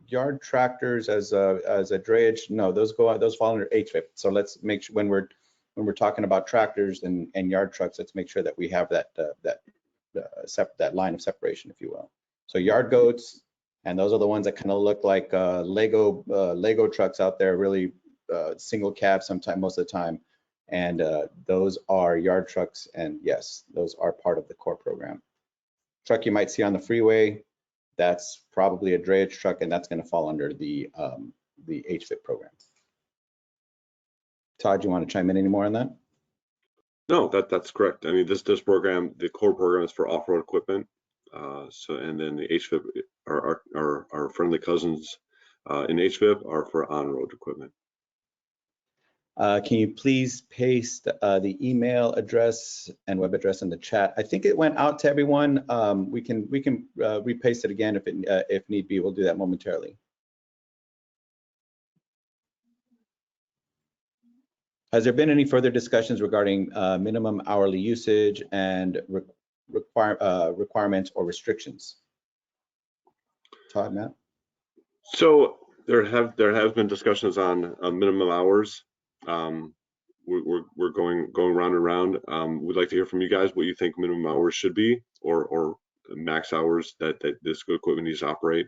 Yard tractors as a drayage, no, those fall under HVIP. So let's make sure when we're talking about tractors and yard trucks, let's make sure that we have that line of separation, if you will. So yard goats, and those are the ones that kind of look like Lego trucks out there, really single cab most of the time. And those are yard trucks, and yes, those are part of the core program. Truck you might see on the freeway, that's probably a drayage truck, and that's going to fall under the HVIP program. Todd, you want to chime in any more on that? No, that's correct. I mean, this program, the core program, is for off-road equipment. And then the HVIP, our friendly cousins in HVIP are for on-road equipment. Can you please paste the email address and web address in the chat? I think it went out to everyone. We can repaste it again if need be. We'll do that momentarily. Has there been any further discussions regarding minimum hourly usage and requirements or restrictions? Todd, Matt? So there have been discussions on minimum hours. We're going round and round. We'd like to hear from you guys what you think minimum hours should be, or max hours that this equipment needs to operate.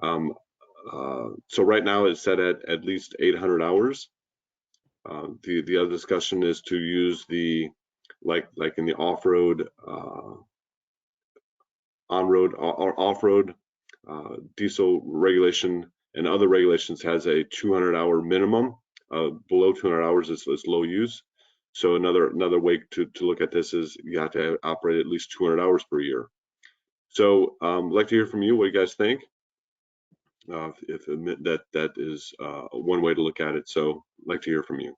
So right now it's set at least 800 hours. The other discussion is to use the like in the off-road on-road or off-road diesel regulation and other regulations has a 200-hour minimum. Below 200 hours is low use. So another way to look at this is you have to operate at least 200 hours per year. So I'd like to hear from you. What do you guys think? If that is one way to look at it. So I'd like to hear from you.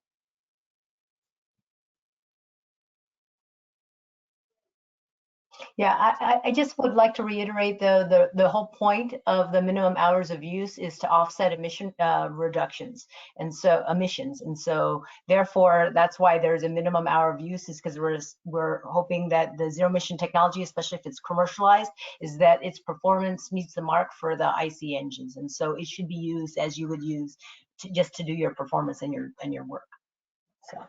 Yeah, I just would like to reiterate the whole point of the minimum hours of use is to offset emission reductions and so emissions. And so therefore, that's why there's a minimum hour of use, is because we're hoping that the zero emission technology, especially if it's commercialized, is that its performance meets the mark for the IC engines. And so it should be used as you would use just to do your performance and your work. So.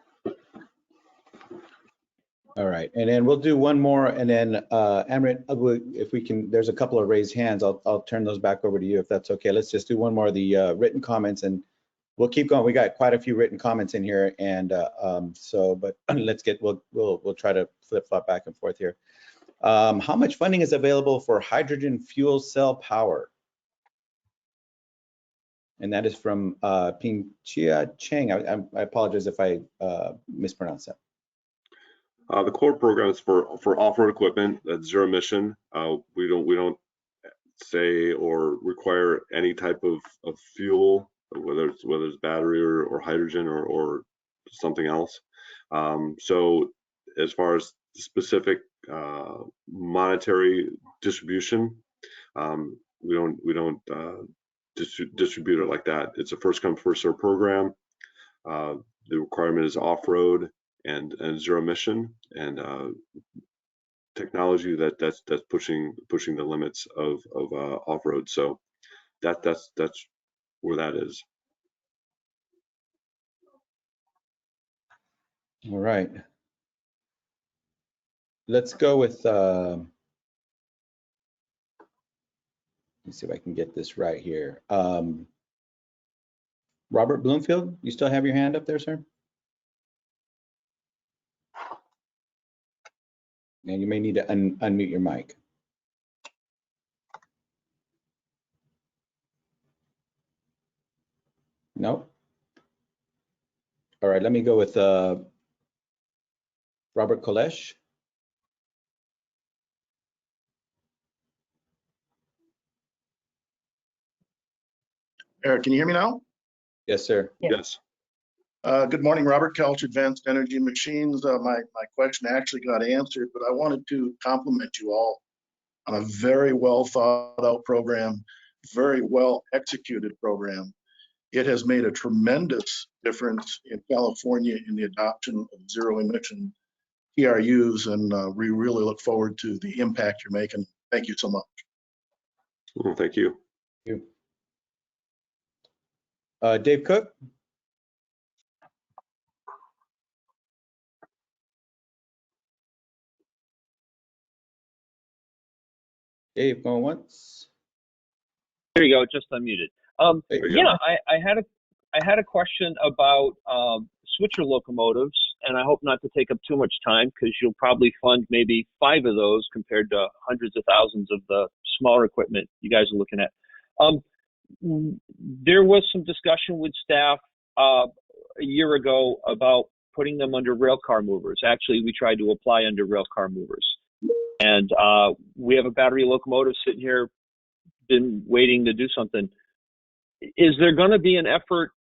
All right, and then we'll do one more, and then Amrit, if we can, there's a couple of raised hands. I'll turn those back over to you if that's okay. Let's just do one more of the written comments, and we'll keep going. We got quite a few written comments in here, and but let's get we'll try to flip-flop back and forth here. How much funding is available for hydrogen fuel cell power? And that is from Ping Chia Cheng. I apologize if I mispronounced that. The core program is for off-road equipment that's zero emission. We don't say or require any type of fuel, whether it's battery or hydrogen or something else. So as far as specific monetary distribution, we don't distribute it like that. It's a first come first serve program. The requirement is off-road and zero emission and technology that's pushing the limits of off-road. So that's where that is. All right. Let's go with let me see if I can get this right here. Robert Bloomfield, you still have your hand up there, sir? And you may need to unmute your mic. No? All right, let me go with Robert Kolesh. Eric, can you hear me now? Yes, sir. Yes. Good morning, Robert Kelch, Advanced Energy Machines. My question actually got answered, but I wanted to compliment you all on a very well thought out program, very well executed program. It has made a tremendous difference in California in the adoption of zero emission TRUs, and we really look forward to the impact you're making. Thank you so much. Well, thank you. Thank you. Dave Cook. Dave, going once. There you go, just unmuted. I had a question about switcher locomotives, and I hope not to take up too much time because you'll probably fund maybe 5 of those compared to hundreds of thousands of the smaller equipment you guys are looking at. There was some discussion with staff a year ago about putting them under rail car movers. Actually, we tried to apply under rail car movers. And we have a battery locomotive sitting here, been waiting to do something. Is there going to be an effort,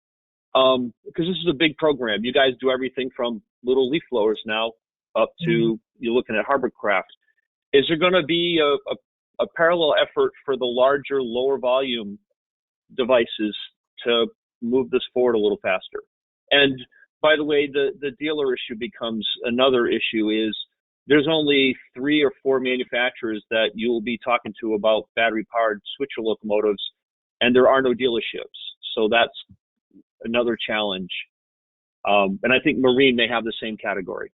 because this is a big program, you guys do everything from little leaf blowers now up to you're looking at hovercraft. Is there going to be a parallel effort for the larger, lower volume devices to move this forward a little faster? And by the way, the dealer issue becomes another issue. Is there's only 3 or 4 manufacturers that you will be talking to about battery-powered switcher locomotives, and there are no dealerships. So that's another challenge. And I think Marine may have the same category,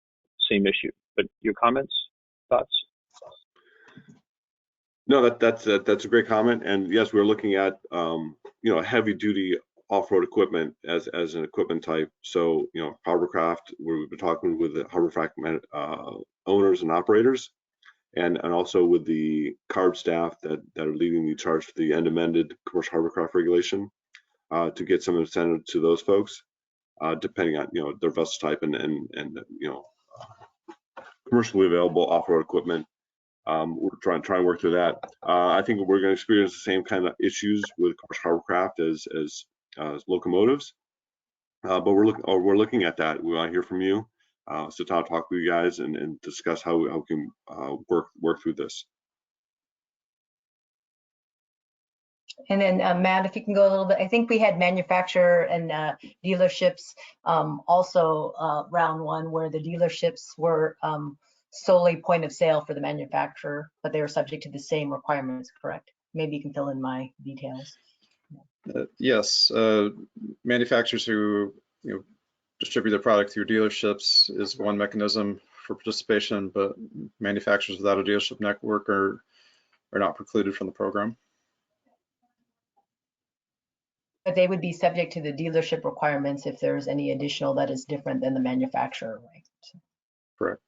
same issue. But your comments, thoughts? No, that's a great comment. And yes, we're looking at heavy-duty off-road equipment as an equipment type. So hovercraft, we've been talking with the hovercraft owners and operators, and also with the CARB staff that are leading the charge for the end amended commercial hovercraft regulation, to get some incentive to those folks, depending on their vessel type and commercially available off-road equipment. We're trying to work through that. I think we're going to experience the same kind of issues with commercial hovercraft as locomotives, but we're looking at that. We want to hear from you. So I'll talk with you guys and discuss how we can work through this. And then Matt, if you can go a little bit, I think we had manufacturer and dealerships also round one, where the dealerships were solely point of sale for the manufacturer, but they were subject to the same requirements, correct? Maybe you can fill in my details. Yes, manufacturers who distribute their product through dealerships is one mechanism for participation, but manufacturers without a dealership network are not precluded from the program. But they would be subject to the dealership requirements if there's any additional that is different than the manufacturer, right? Correct.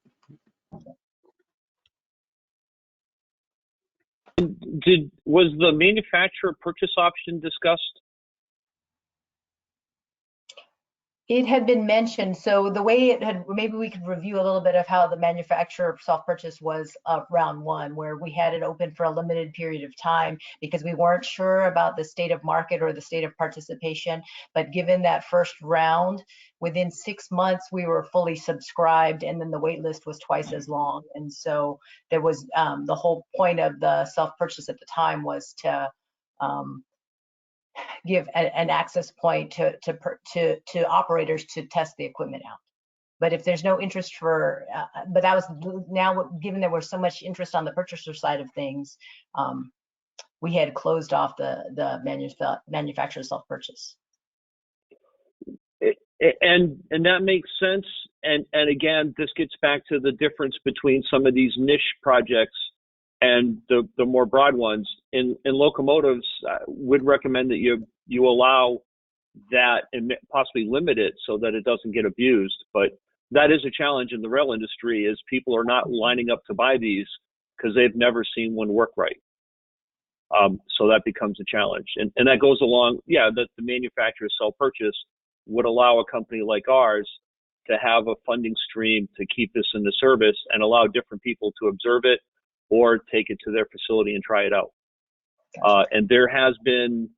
Was the manufacturer purchase option discussed? It had been mentioned, so the way it had, maybe we could review a little bit of how the manufacturer self-purchase was round one, where we had it open for a limited period of time because we weren't sure about the state of market or the state of participation. But given that first round, within 6 months, we were fully subscribed, and then the wait list was twice as long. And so there was the whole point of the self-purchase at the time was to give an access point to operators to test the equipment out. But if there's no interest for, but that was now, given there was so much interest on the purchaser side of things, we had closed off the manufacturer self-purchase. And that makes sense. And again, this gets back to the difference between some of these niche projects and the more broad ones. In locomotives, would recommend that you allow that and possibly limit it so that it doesn't get abused. But that is a challenge in the rail industry, is people are not lining up to buy these because they've never seen one work right. So that becomes a challenge. And that goes along, that the manufacturer self-purchase would allow a company like ours to have a funding stream to keep this in the service and allow different people to observe it or take it to their facility and try it out. And there has been,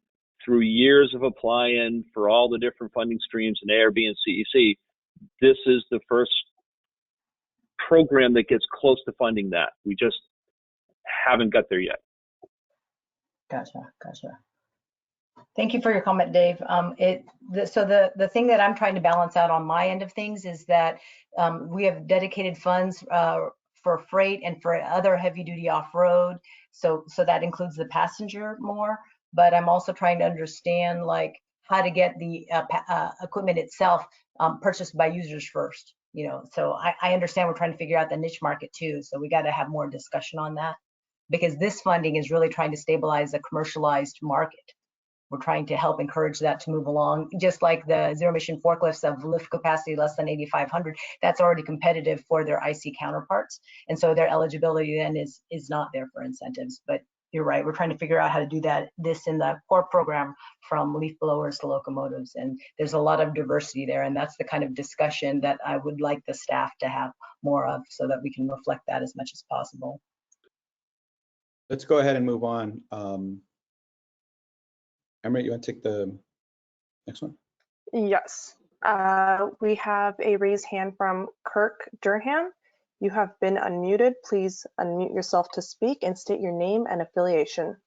through years of applying for all the different funding streams in ARB and CEC, this is the first program that gets close to funding that. We just haven't got there yet. Gotcha. Thank you for your comment, Dave. So the thing that I'm trying to balance out on my end of things is that we have dedicated funds for freight and for other heavy duty off-road. So that includes the passenger more, but I'm also trying to understand like how to get the equipment itself purchased by users first. So I understand we're trying to figure out the niche market too. So we got to have more discussion on that, because this funding is really trying to stabilize a commercialized market. We're trying to help encourage that to move along, just like the zero emission forklifts of lift capacity less than 8,500. That's already competitive for their IC counterparts, and so their eligibility then is not there for incentives. But you're right, we're trying to figure out how to do this in the core program, from leaf blowers to locomotives, and there's a lot of diversity there, and that's the kind of discussion that I would like the staff to have more of, so that we can reflect that as much as possible. Let's go ahead and move on. Emery, you want to take the next one? Yes. We have a raised hand from Kirk Durham. You have been unmuted. Please unmute yourself to speak and state your name and affiliation.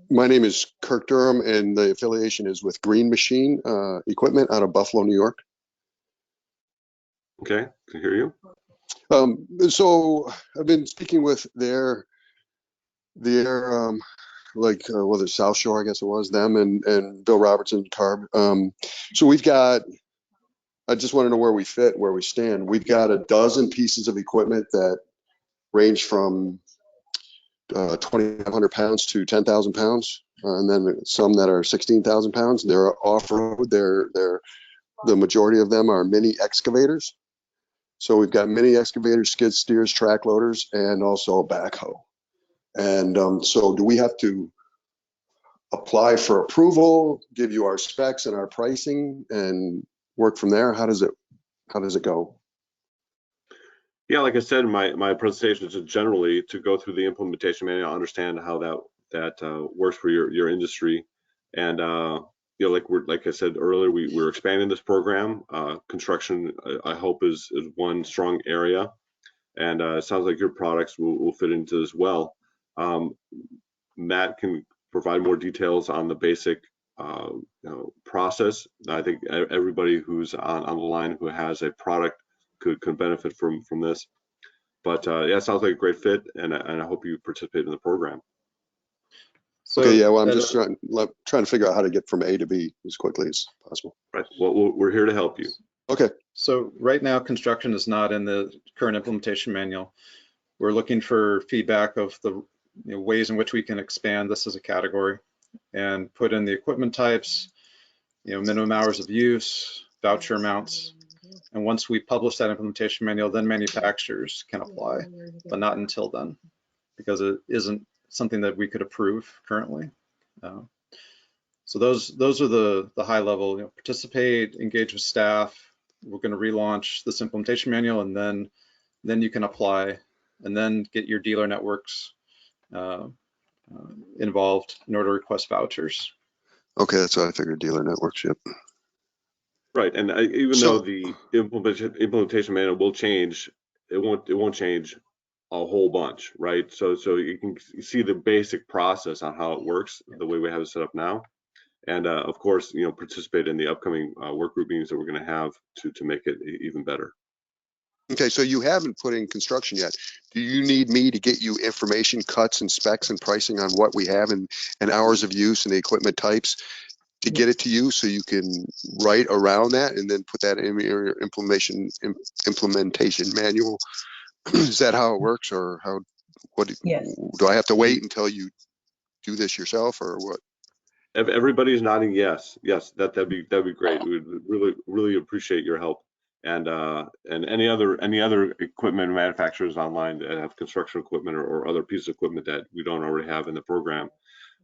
My name is Kirk Durham, and the affiliation is with Green Machine Equipment out of Buffalo, New York. Okay, can hear you. So I've been speaking with their was it South Shore, I guess it was, them and Bill Robertson, CARB. So we've got, I just want to know where we fit, where we stand. We've got a dozen pieces of equipment that range from 2,500 pounds to 10,000 pounds, and then some that are 16,000 pounds. They're off-road. The majority of them are mini excavators. So we've got mini excavators, skid steers, track loaders, and also a backhoe. And so do we have to apply for approval, give you our specs and our pricing, and work from there? How does it go? Yeah, like I said in my presentation, is generally to go through the implementation manual, understand how that works for your industry, and you know, like I said earlier, we're expanding this program. Construction, I hope, is one strong area, and it sounds like your products will fit into as well. Matt can provide more details on the basic you know, process. I think everybody who's on the line who has a product could benefit from this. But yeah, it sounds like a great fit, and I hope you participate in the program. So, okay, yeah, well, I'm just trying to figure out how to get from A to B as quickly as possible. Right. Well, we're here to help you. Okay. So right now, construction is not in the current implementation manual. We're looking for feedback of the ways in which we can expand this as a category and put in the equipment types, minimum hours of use, voucher amounts. And once we publish that implementation manual, then manufacturers can apply, but not until then, because it isn't something that we could approve currently. So those are the high level, participate, engage with staff. We're going to relaunch this implementation manual, and then you can apply, and then get your dealer networks involved in order to request vouchers. Okay, that's what I figured, dealer networks, yep. Right, and even though the implementation manual will change, it won't change a whole bunch, right? So you can see the basic process on how it works, the way we have it set up now, and of course, participate in the upcoming work group meetings that we're going to have to make it even better. Okay, so you haven't put in construction yet. Do you need me to get you information, cuts and specs and pricing on what we have and hours of use and the equipment types to get it to you so you can write around that and then put that in your implementation manual? Is that how it works, or Yes. do I have to wait until you do this yourself, or what? Everybody's nodding yes. That'd be great. We would really appreciate your help. And any other equipment manufacturers online that have construction equipment or other pieces of equipment that we don't already have in the program.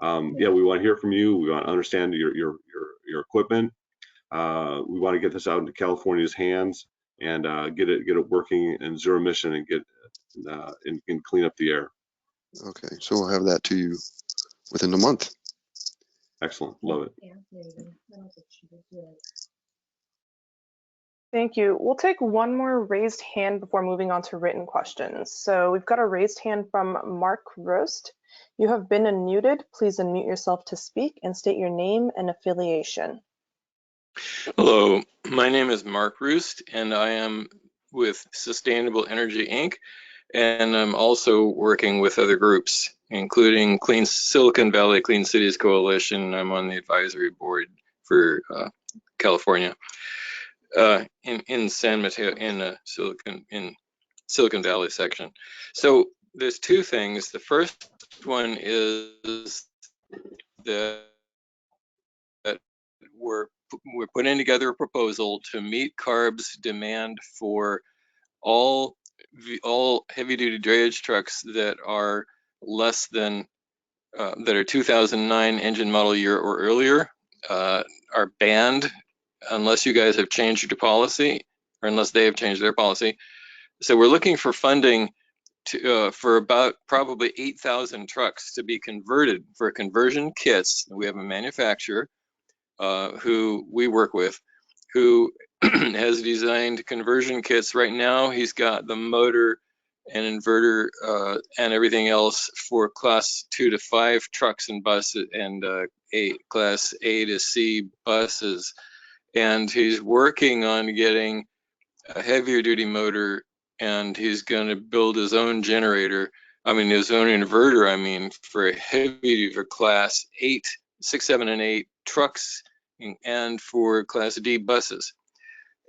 Yeah, we want to hear from you. We want to understand your equipment. We want to get this out into California's hands and get it working and zero emission and get and clean up the air. Okay, so we'll have that to you within the month. Excellent, love it. Thank you. We'll take one more raised hand before moving on to written questions. So we've got a raised hand from Mark Roast. You have been unmuted. Please unmute yourself to speak and state your name and affiliation. Hello, my name is Mark Roost, and I am with Sustainable Energy, Inc., and I'm also working with other groups, including Silicon Valley Clean Cities Coalition. I'm on the advisory board for California in San Mateo, in Silicon Valley section. So there's two things. The first one is that we're putting together a proposal to meet CARB's demand for all heavy-duty drayage trucks that are less than that are 2009 engine model year or earlier are banned unless you guys have changed your policy, or unless they have changed their policy. So we're looking for funding for about probably 8,000 trucks to be converted for conversion kits. We have a manufacturer who we work with, who has designed conversion kits. Right now, he's got the motor and inverter and everything else for class 2 to 5 trucks and buses, and class A to C buses. And he's working on getting a heavier duty motor, and he's going to build his own generator. His own inverter, for heavy, for class 8, 6, 7, and 8 trucks, and for class D buses.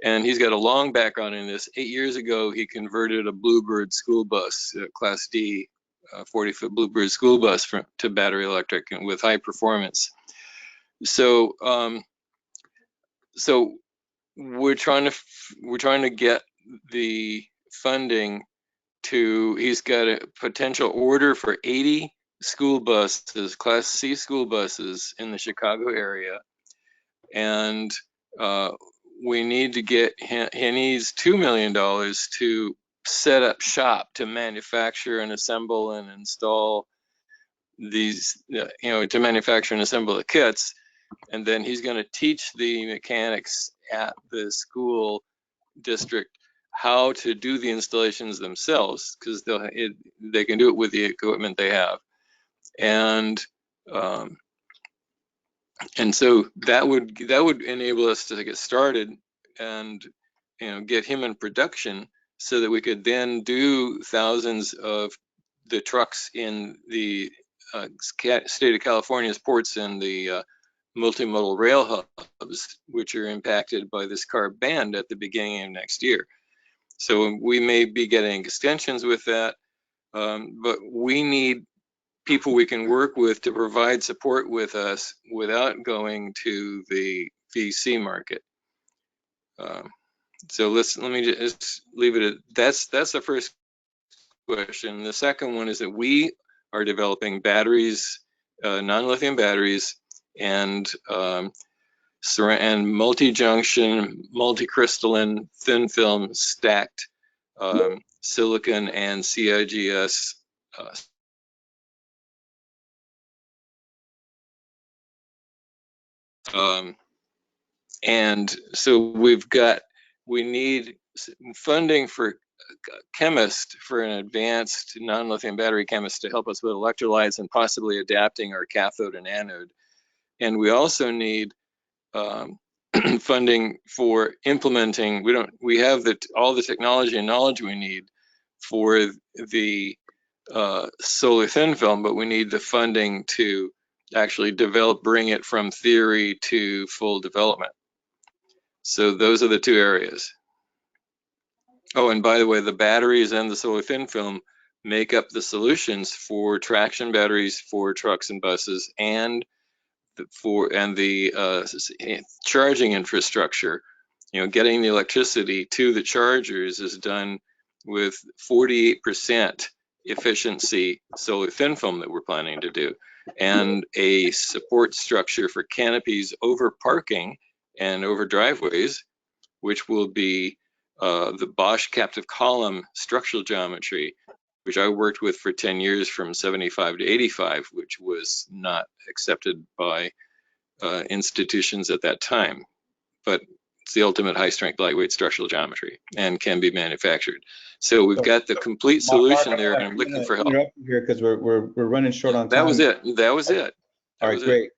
And he's got a long background in this. 8 years ago, he converted a Bluebird school bus, class D, 40-foot Bluebird school bus to battery electric and with high performance. So we're trying to get the funding to, he's got a potential order for 80 school buses, Class C school buses in the Chicago area. And we need to get, he needs $2 million to set up shop to manufacture and assemble and install these, to manufacture and assemble the kits. And then he's going to teach the mechanics at the school district how to do the installations themselves, because they can do it with the equipment they have. And so that would enable us to get started and get him in production, so that we could then do thousands of the trucks in the state of California's ports and the multimodal rail hubs, which are impacted by this CARB ban at the beginning of next year. So we may be getting extensions with that, but we need people we can work with to provide support with us without going to the VC market. So let me just leave it at that's the first question. The second one is that we are developing batteries, non-lithium batteries, and multi-junction, multi-crystalline, thin film stacked silicon and CIGS and so we need funding for chemists, for an advanced non-lithium battery chemist, to help us with electrolytes and possibly adapting our cathode and anode. And we also need funding for implementing. We have all the technology and knowledge we need for the solar thin film, but we need the funding to actually bring it from theory to full development. So those are the two areas. Oh, and by the way, the batteries and the solar thin film make up the solutions for traction batteries for trucks and buses, and the charging infrastructure. Getting the electricity to the chargers is done with 48% efficiency solar thin film that we're planning to do, and a support structure for canopies over parking and over driveways, which will be the Bosch captive column structural geometry, which I worked with for 10 years from 75 to 85, which was not accepted by institutions at that time. But it's the ultimate high strength, lightweight structural geometry and can be manufactured. So we've got the complete solution there, and I'm looking for help. Interrupt you here because we're running short on time. That was it. All right, great.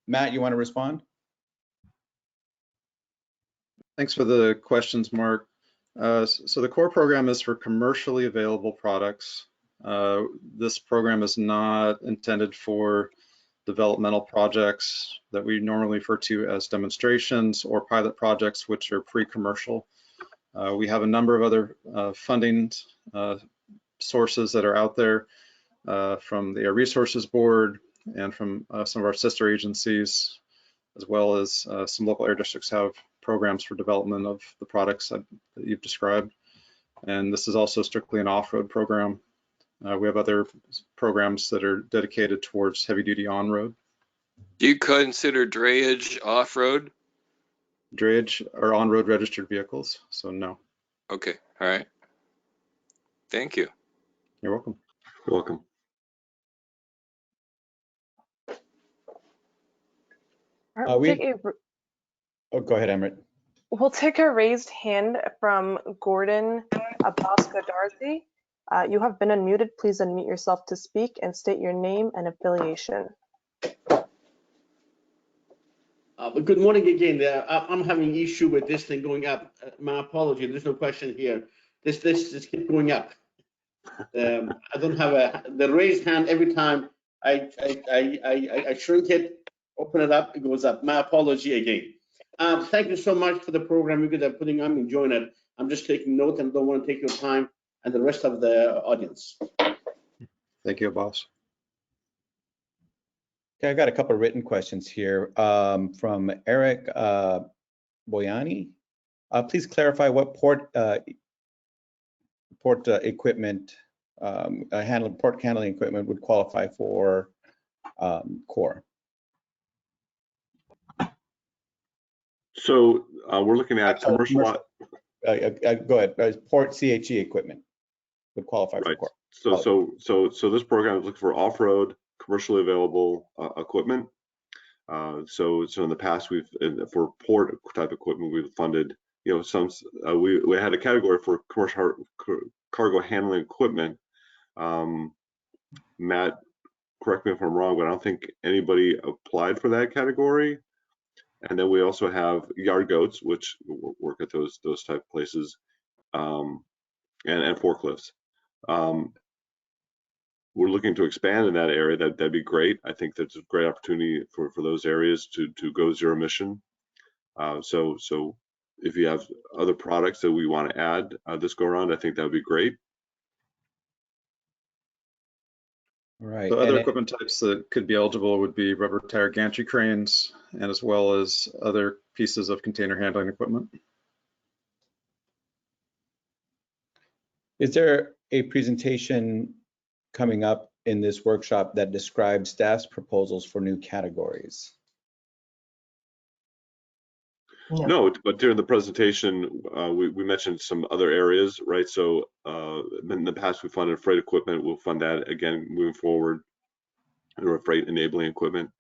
Matt, you want to respond? Thanks for the questions, Mark. So the core program is for commercially available products. This program is not intended for developmental projects that we normally refer to as demonstrations or pilot projects, which are pre-commercial. We have a number of other funding sources that are out there from the Air Resources Board and from some of our sister agencies, as well as some local air districts have programs for development of the products that you've described. And this is also strictly an off-road program. We have other programs that are dedicated towards heavy-duty on-road. Do you consider drayage off-road? Drayage are on-road registered vehicles, so no. Okay, all right. Thank you. You're welcome. You're welcome. All right, go ahead, Emrit. We'll take a raised hand from Gordon Abasca-Darcy. You have been unmuted. Please unmute yourself to speak and state your name and affiliation. Good morning again. I'm having issue with this thing going up. My apology. There's no question here. This just keeps going up. I don't have the raised hand every time I shrink it, open it up, it goes up. My apology again. Thank you so much for the program you guys are putting on. I'm enjoying it. I'm just taking note and don't want to take your time and the rest of the audience. Thank you, boss. Okay, I got a couple of written questions here from Eric Boyani. Please clarify what port equipment, port handling equipment would qualify for core. So we're looking at commercial. Go ahead. Port CHE equipment would qualify for core. So this program is looking for off-road, commercially available equipment. So in the past, for port type equipment, we've funded, some. We had a category for commercial cargo handling equipment. Matt, correct me if I'm wrong, but I don't think anybody applied for that category. And then we also have yard goats, which work at those type of places, and forklifts. We're looking to expand in that area. That'd be great. I think that's a great opportunity for those areas to go zero emission. So if you have other products that we want to add this go around, I think that would be great. Right. The other equipment types that could be eligible would be rubber tire gantry cranes, and as well as other pieces of container handling equipment. Is there a presentation coming up in this workshop that describes staff's proposals for new categories? No, but during the presentation, we mentioned some other areas, right? So in the past, we funded freight equipment. We'll fund that again moving forward, or freight enabling equipment.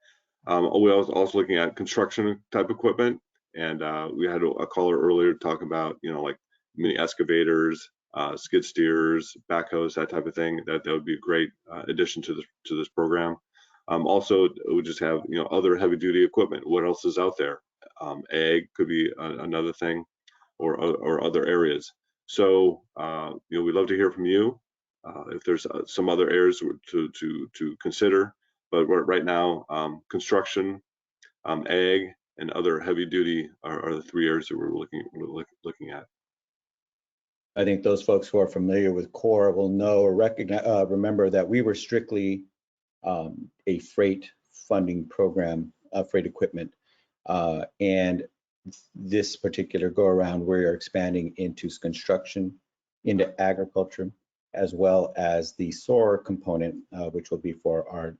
We also looking at construction type equipment, and we had a caller earlier talk about, like mini excavators, skid steers, backhoes, that type of thing. That would be a great addition to this program. Also, we just have other heavy duty equipment. What else is out there? Ag could be another thing, or other areas. So we'd love to hear from you if there's some other areas to consider. But right now, construction, ag, and other heavy duty are the three areas that we're looking at. I think those folks who are familiar with core will know or remember that we were strictly a freight funding program, freight equipment. And this particular go around, we're expanding into construction, into agriculture, as well as the SOAR component, which will be for our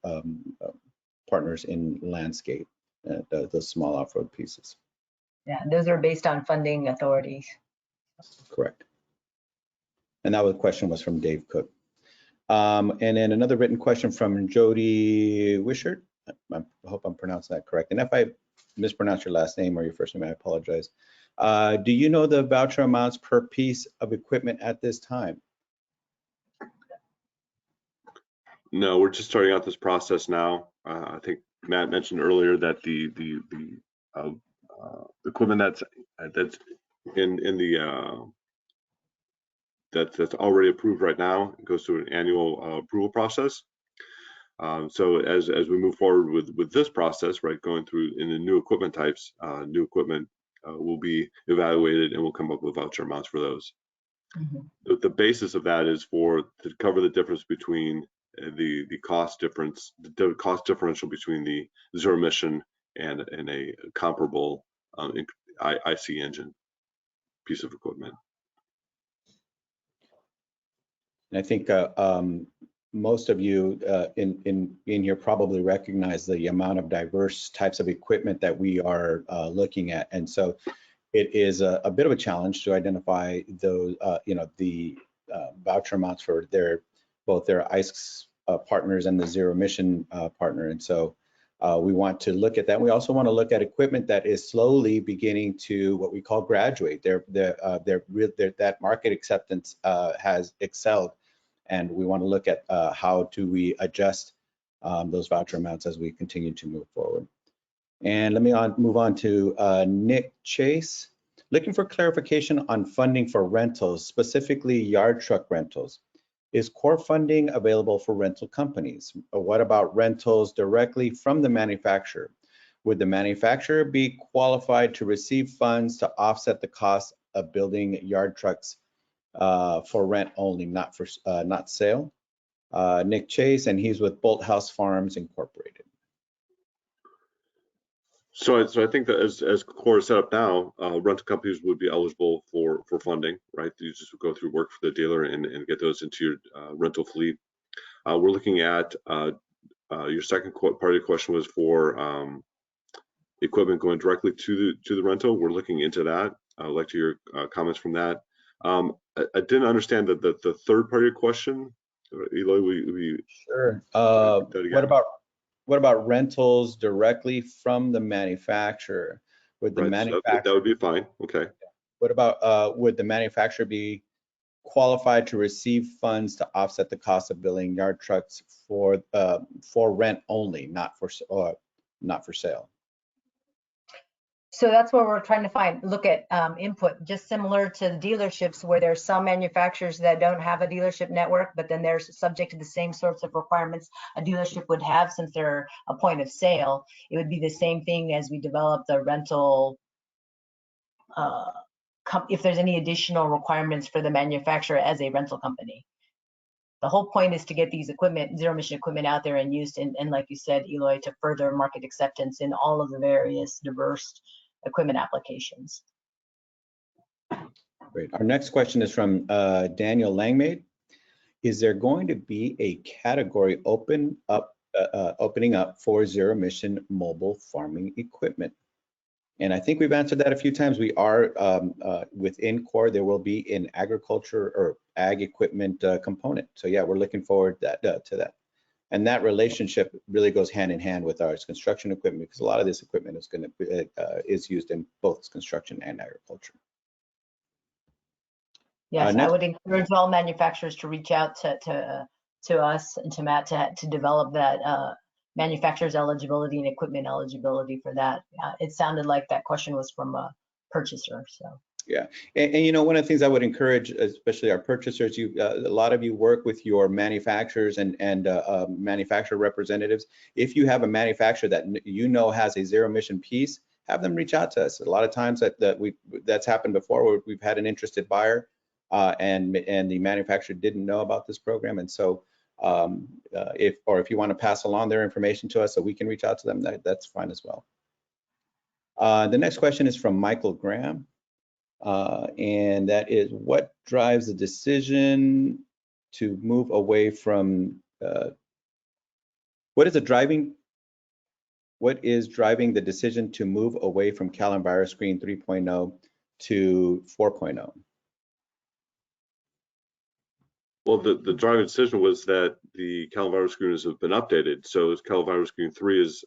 partners in landscape, the small off-road pieces. Yeah, those are based on funding authorities. Correct. And that question was from Dave Cook. And then another written question from Jody Wishart. I hope I'm pronouncing that correct. And if I mispronounce your last name or your first name, I apologize. Do you know the voucher amounts per piece of equipment at this time? No, we're just starting out this process now. I think Matt mentioned earlier that the equipment that's in the that's already approved right now goes through an annual approval process. So as we move forward with this process, right, going through in the new equipment types, new equipment will be evaluated, and we'll come up with voucher amounts for those. Mm-hmm. The basis of that is to cover the difference between the cost difference, the cost differential between the zero emission and a comparable IC engine piece of equipment. And I think most of you in here probably recognize the amount of diverse types of equipment that we are looking at, and so it is a bit of a challenge to identify those, the voucher amounts for both their ICE partners and the zero emission partner. And so we want to look at that. We also want to look at equipment that is slowly beginning to what we call graduate. That market acceptance has excelled, and we want to look at how do we adjust those voucher amounts as we continue to move forward. And let me move on to Nick Chase, looking for clarification on funding for rentals, specifically yard truck rentals. Is core funding available for rental companies? Or what about rentals directly from the manufacturer? Would the manufacturer be qualified to receive funds to offset the cost of building yard trucks for rent only, not sale? Nick Chase, and he's with Bolt House Farms Incorporated. So I think that as Core is set up now, rental companies would be eligible for funding, right? You just go through work for the dealer and get those into your rental fleet. We're looking at your second part of your question was for equipment going directly to the rental. We're looking into that. I'd like to hear your comments from that. I didn't understand that the third part of your question, Eloy. Sure. What about rentals directly from the manufacturer? Would the manufacturer, that would be fine. Okay. What about would the manufacturer be qualified to receive funds to offset the cost of building yard trucks for rent only, not for sale? So that's what we're trying to look at input, just similar to the dealerships where there's some manufacturers that don't have a dealership network, but then they're subject to the same sorts of requirements a dealership would have since they're a point of sale. It would be the same thing as we develop the rental, if there's any additional requirements for the manufacturer as a rental company. The whole point is to get these zero emission equipment out there and used, and like you said, Eloy, to further market acceptance in all of the various diverse equipment applications. Great. Our next question is from Daniel Langmaid. Is there going to be a category opening up for zero emission mobile farming equipment? And I think we've answered that a few times. We are within Core, there will be an agriculture or ag equipment component. So yeah, we're looking forward to that. And that relationship really goes hand in hand with our construction equipment, because a lot of this equipment is used in both construction and agriculture. Yes, I would encourage all manufacturers to reach out to us and to Matt to develop that manufacturer's eligibility and equipment eligibility for that. It sounded like that question was from a purchaser. So. Yeah, and you know, one of the things I would encourage, especially our purchasers, a lot of you work with your manufacturers and manufacturer representatives. If you have a manufacturer that you know has a zero emission piece, have them reach out to us. A lot of times that's happened before, where we've had an interested buyer and the manufacturer didn't know about this program, and so if you want to pass along their information to us so we can reach out to them, that's fine as well. The next question is from Michael Graham. And that is, what drives the decision to move away from, what is driving the decision to move away from Cal EnviroScreen 3.0 to 4.0? Well, the driving decision was that the Cal EnviroScreens have been updated. So Cal EnviroScreen 3 is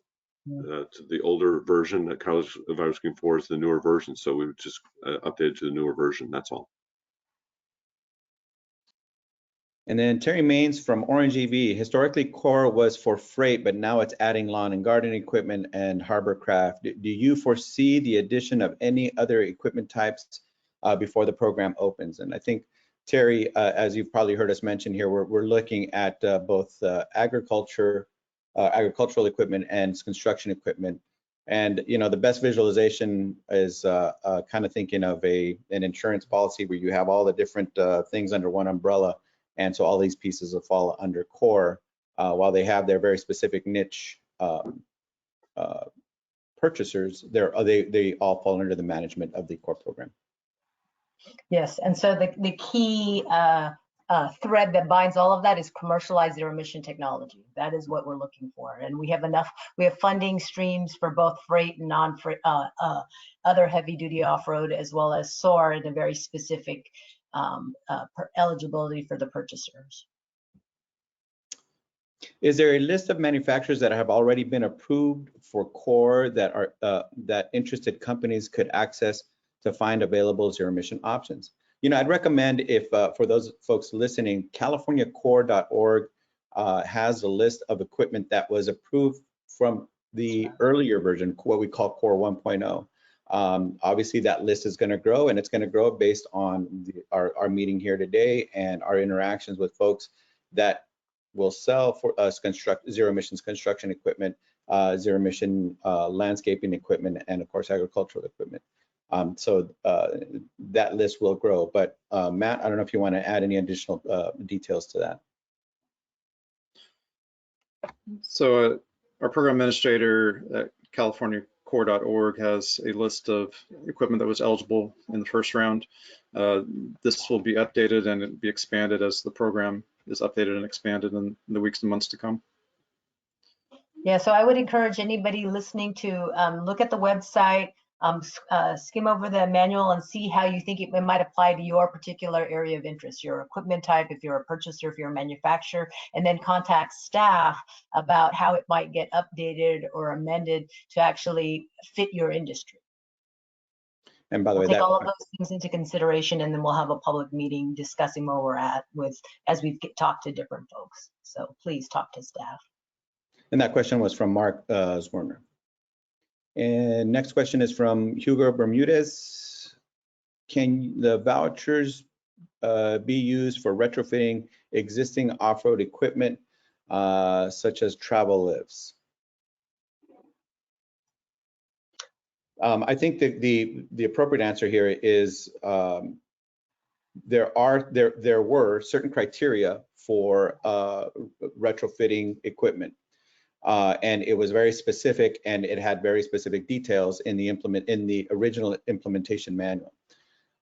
to the older version, that Cal EnviroScreen 4 is the newer version. So we would just update it to the newer version, that's all. And then Terry Maines from Orange EV. Historically, Core was for freight, but now it's adding lawn and garden equipment and hovercraft. Do you foresee the addition of any other equipment types before the program opens? And I think, Terry, as you've probably heard us mention here, we're looking at both agricultural equipment and construction equipment. And you know, the best visualization is kind of thinking of an insurance policy where you have all the different things under one umbrella, and so all these pieces will fall under Core, while they have their very specific niche purchasers. They all fall under the management of the Core program. Yes, and so the key thread that binds all of that is commercialized zero emission technology. That is what we're looking for, and we have funding streams for both freight and non-freight, other heavy duty off-road, as well as SOAR, and a very specific eligibility for the purchasers. Is there a list of manufacturers that have already been approved for Core that are that interested companies could access to find available zero emission options? You know, I'd recommend, if for those folks listening, californiacore.org has a list of equipment that was approved from the earlier version, what we call Core 1.0. Obviously, that list is going to grow, and it's going to grow based on our meeting here today and our interactions with folks that will sell for us zero emissions construction equipment, zero emission landscaping equipment, and of course agricultural equipment. So that list will grow. But Matt, I don't know if you want to add any additional details to that. So our program administrator at California core.org has a list of equipment that was eligible in the first round. This will be updated and it'll be expanded as the program is updated and expanded in the weeks and months to come. Yeah, so I would encourage anybody listening to look at the website, skim over the manual and see how you think it might apply to your particular area of interest, your equipment type, if you're a purchaser, if you're a manufacturer, and then contact staff about how it might get updated or amended to actually fit your industry. And by the We'll way, take all of those things into consideration, and then we'll have a public meeting discussing where we're at as we talk to different folks. So please talk to staff. and that question was from Mark Zwerner. And next question is from Hugo Bermudez. Can the vouchers be used for retrofitting existing off-road equipment, such as travel lifts? I think that the appropriate answer here is there were certain criteria for retrofitting equipment. And it was very specific, and it had very specific details in the original implementation manual.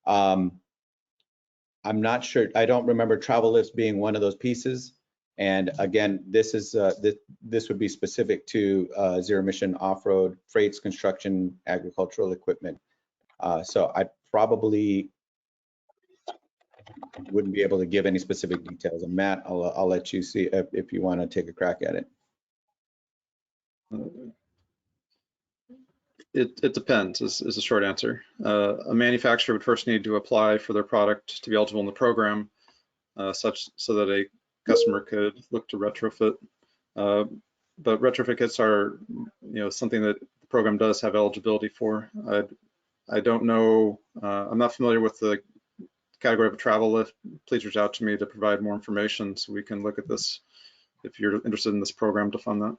I'm not sure. I don't remember travel lifts being one of those pieces. And again, this would be specific to zero emission off-road freights, construction, agricultural equipment. So I probably wouldn't be able to give any specific details. And Matt, I'll let you see if you want to take a crack at it. It depends is the short answer. A manufacturer would first need to apply for their product to be eligible in the program, so that a customer could look to retrofit. But retrofit kits are, something that the program does have eligibility for. I don't know. I'm not familiar with the category of a travel lift. Please reach out to me to provide more information so we can look at this if you're interested in this program to fund that.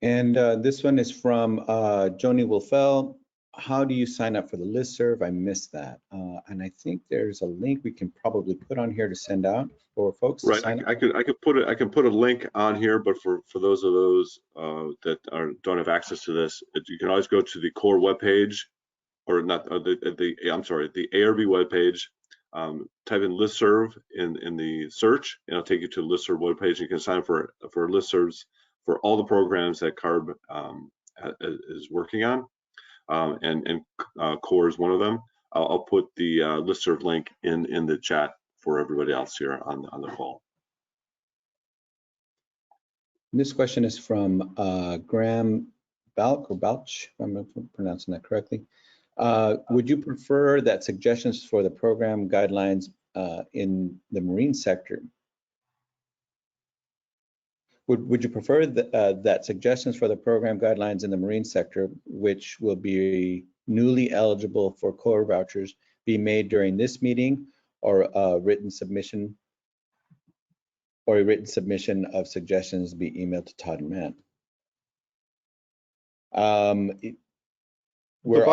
And this one is from Joni Wolfell. How do you sign up for the listserv? I missed that. And I think there's a link we can probably put on here to send out for folks to sign up. I can put a link on here, but for those that don't have access to this, you can always go to the core webpage, or not the ARB webpage. Type in listserv in the search, and it'll take you to the listserv webpage. You can sign up for listservs for all the programs that CARB is working on, and CORE is one of them. I'll put the listserv link in the chat for everybody else here on the call. This question is from Graham Balch, if I'm pronouncing that correctly. Would you prefer that suggestions for the program guidelines in the marine sector? Would you prefer that suggestions for the program guidelines in the marine sector, which will be newly eligible for core vouchers, be made during this meeting, or a written submission of suggestions be emailed to Todd and Matt? By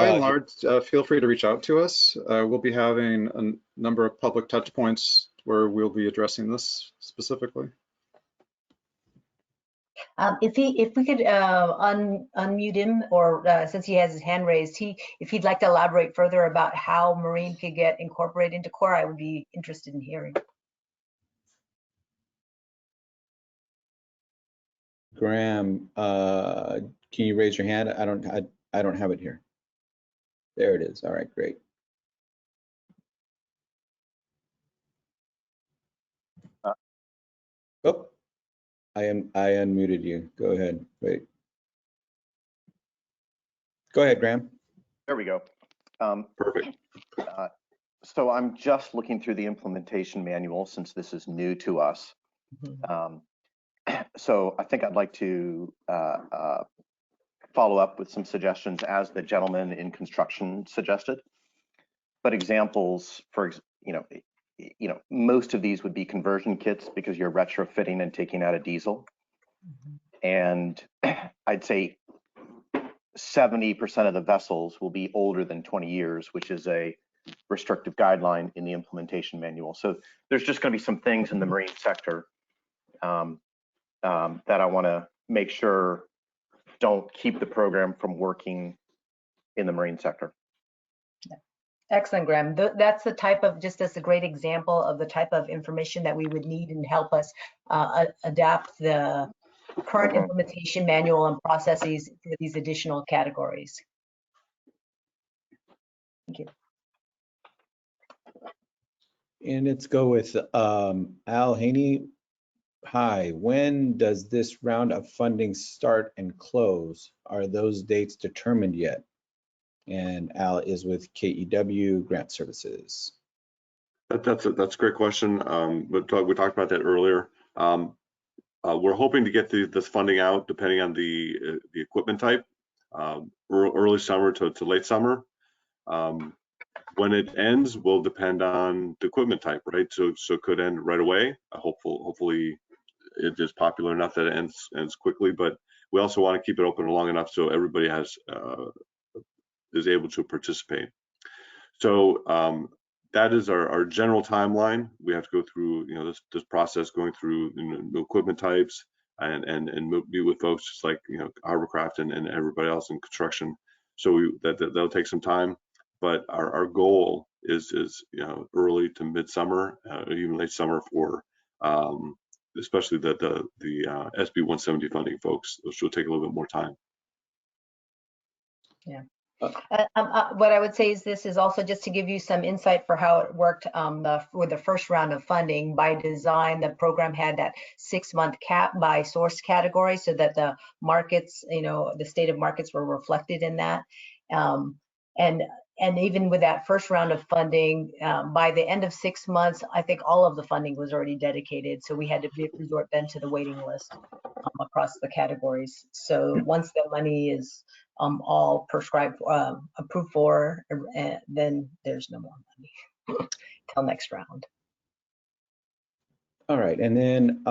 and large, feel free to reach out to us. We'll be having a number of public touch points where we'll be addressing this specifically. If we could unmute him, or since he has his hand raised, if he'd like to elaborate further about how marine could get incorporated into core, I would be interested in hearing. Graham, can you raise your hand? I don't have it here. There it is. All right, great. Oh, I unmuted you. Go ahead. Wait. Go ahead, Graham. There we go. Perfect. So I'm just looking through the implementation manual since this is new to us. So I think I'd like to follow up with some suggestions as the gentleman in construction suggested. But examples for, most of these would be conversion kits because you're retrofitting and taking out a diesel. And I'd say 70% of the vessels will be older than 20 years, which is a restrictive guideline in the implementation manual. So there's just going to be some things in the marine sector that I want to make sure don't keep the program from working in the marine sector. Excellent, Graham. That's the type of, just as a great example of the type of information that we would need and help us adapt the current implementation manual and processes for these additional categories. Thank you. And let's go with Al Haney. Hi, when does this round of funding start and close? Are those dates determined yet? And Al is with KEW Grant Services. That's a great question. We talked about that earlier. We're hoping to get this funding out depending on the equipment type, early summer to late summer. When it ends will depend on the equipment type, right? So it could end right away. Hopefully it is popular enough that it ends quickly, but we also want to keep it open long enough so everybody is able to participate. So that is our general timeline. We have to go through this process, going through the equipment types and meet with folks just like Harborcraft and everybody else in construction. So that'll take some time. But our goal is early to midsummer, even late summer for especially the SB 170 funding folks, which will take a little bit more time. Yeah. What I would say is this is also just to give you some insight for how it worked with the first round of funding. By design, the program had that 6-month cap by source category so that the markets, the state of markets were reflected in that. And even with that first round of funding, by the end of 6 months, I think all of the funding was already dedicated. So we had to resort then to the waiting list across the categories. So once the money is all prescribed, approved for, then there's no more money till next round. All right, and then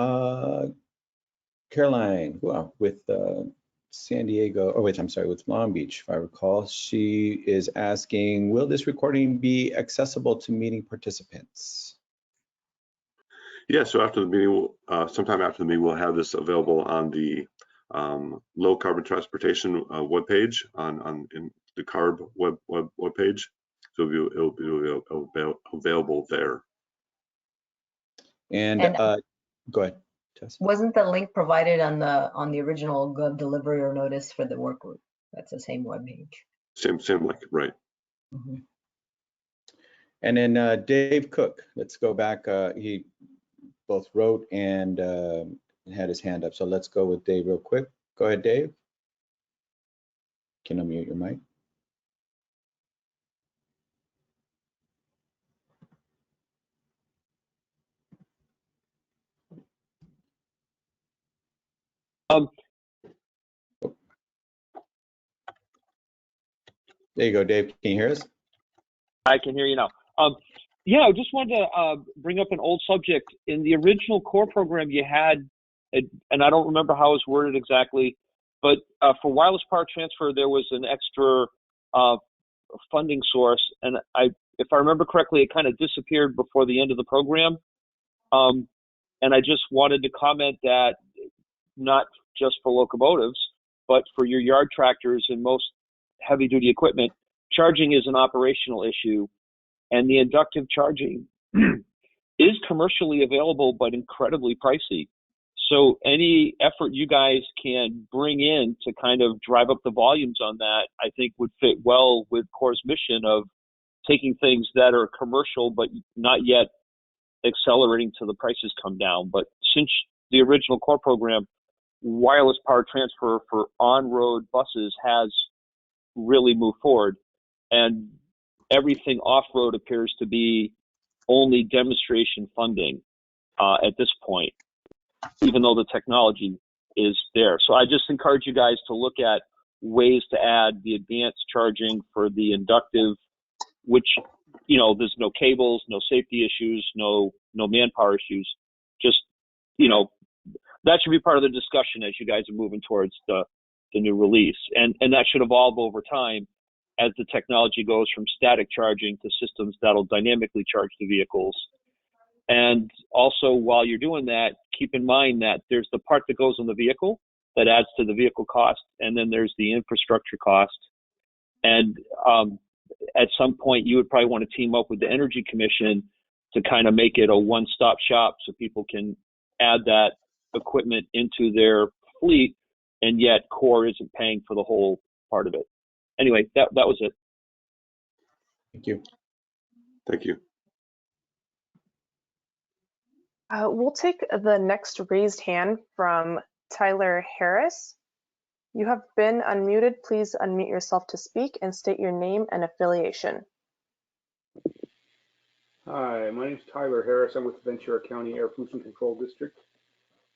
Caroline, well, with San Diego, with Long Beach, if I recall, she is asking, will this recording be accessible to meeting participants? Yeah, so after the meeting, sometime after the meeting, we'll have this available on the low carbon transportation webpage in the CARB webpage. So it'll be available there. And go ahead, Tessa. Wasn't the link provided on the original Gov delivery or notice for the work group? That's the same webpage. Same link, right? Mm-hmm. And then Dave Cook, let's go back. He both wrote and had his hand up. So let's go with Dave real quick. Go ahead, Dave. Can unmute your mic. There you go, Dave. Can you hear us? I can hear you now. Yeah, I just wanted to bring up an old subject. In the original core program you had, and I don't remember how it was worded exactly, but for wireless power transfer, there was an extra funding source. And if I remember correctly, it kind of disappeared before the end of the program. And I just wanted to comment that not just for locomotives, but for your yard tractors and most heavy duty equipment, charging is an operational issue, and the inductive charging is commercially available but incredibly pricey. So any effort you guys can bring in to kind of drive up the volumes on that, I think would fit well with CORE's mission of taking things that are commercial but not yet accelerating till the prices come down. But since the original CORE program, wireless power transfer for on-road buses has really moved forward, and everything off-road appears to be only demonstration funding at this point, even though the technology is there. So I just encourage you guys to look at ways to add the advanced charging for the inductive, which, there's no cables, no safety issues, no manpower issues. Just, that should be part of the discussion as you guys are moving towards the new release. And that should evolve over time as the technology goes from static charging to systems that'll dynamically charge the vehicles. And also, while you're doing that, keep in mind that there's the part that goes on the vehicle, that adds to the vehicle cost, and then there's the infrastructure cost. And at some point, you would probably want to team up with the Energy Commission to kind of make it a one-stop shop so people can add that equipment into their fleet, and yet Core isn't paying for the whole part of it. Anyway, that was it. Thank you. Thank you. We'll take the next raised hand from Tyler Harris. You have been unmuted. Please unmute yourself to speak and state your name and affiliation. Hi, my name is Tyler Harris. I'm with Ventura County Air Pollution Control District.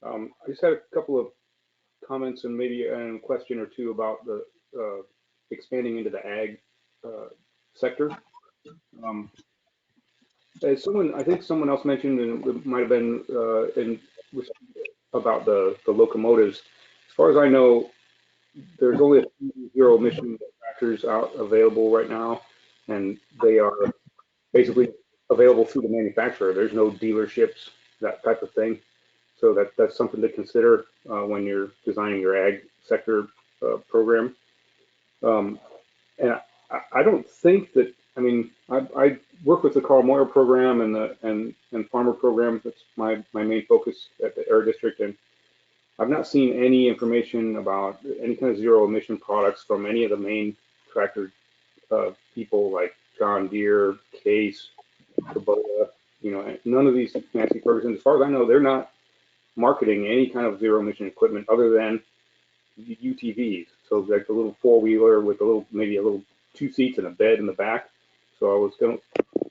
I just had a couple of comments and maybe a question or two about the expanding into the ag sector. As someone, I think someone else mentioned, and it might have been about the locomotives. As far as I know, there's only a few zero emission tractors out available right now, and they are basically available through the manufacturer. There's no dealerships, that type of thing. So that's something to consider when you're designing your ag sector program. And I don't think that, I mean, I work with the Carl Moyer program and the farmer program. That's my main focus at the Air District, and I've not seen any information about any kind of zero emission products from any of the main tractor people like John Deere, Case, Kubota. You know, none of these fancy programs. As far as I know, they're not marketing any kind of zero emission equipment other than UTVs. So like the little four-wheeler with a little, maybe a little 2 seats and a bed in the back. So I was going to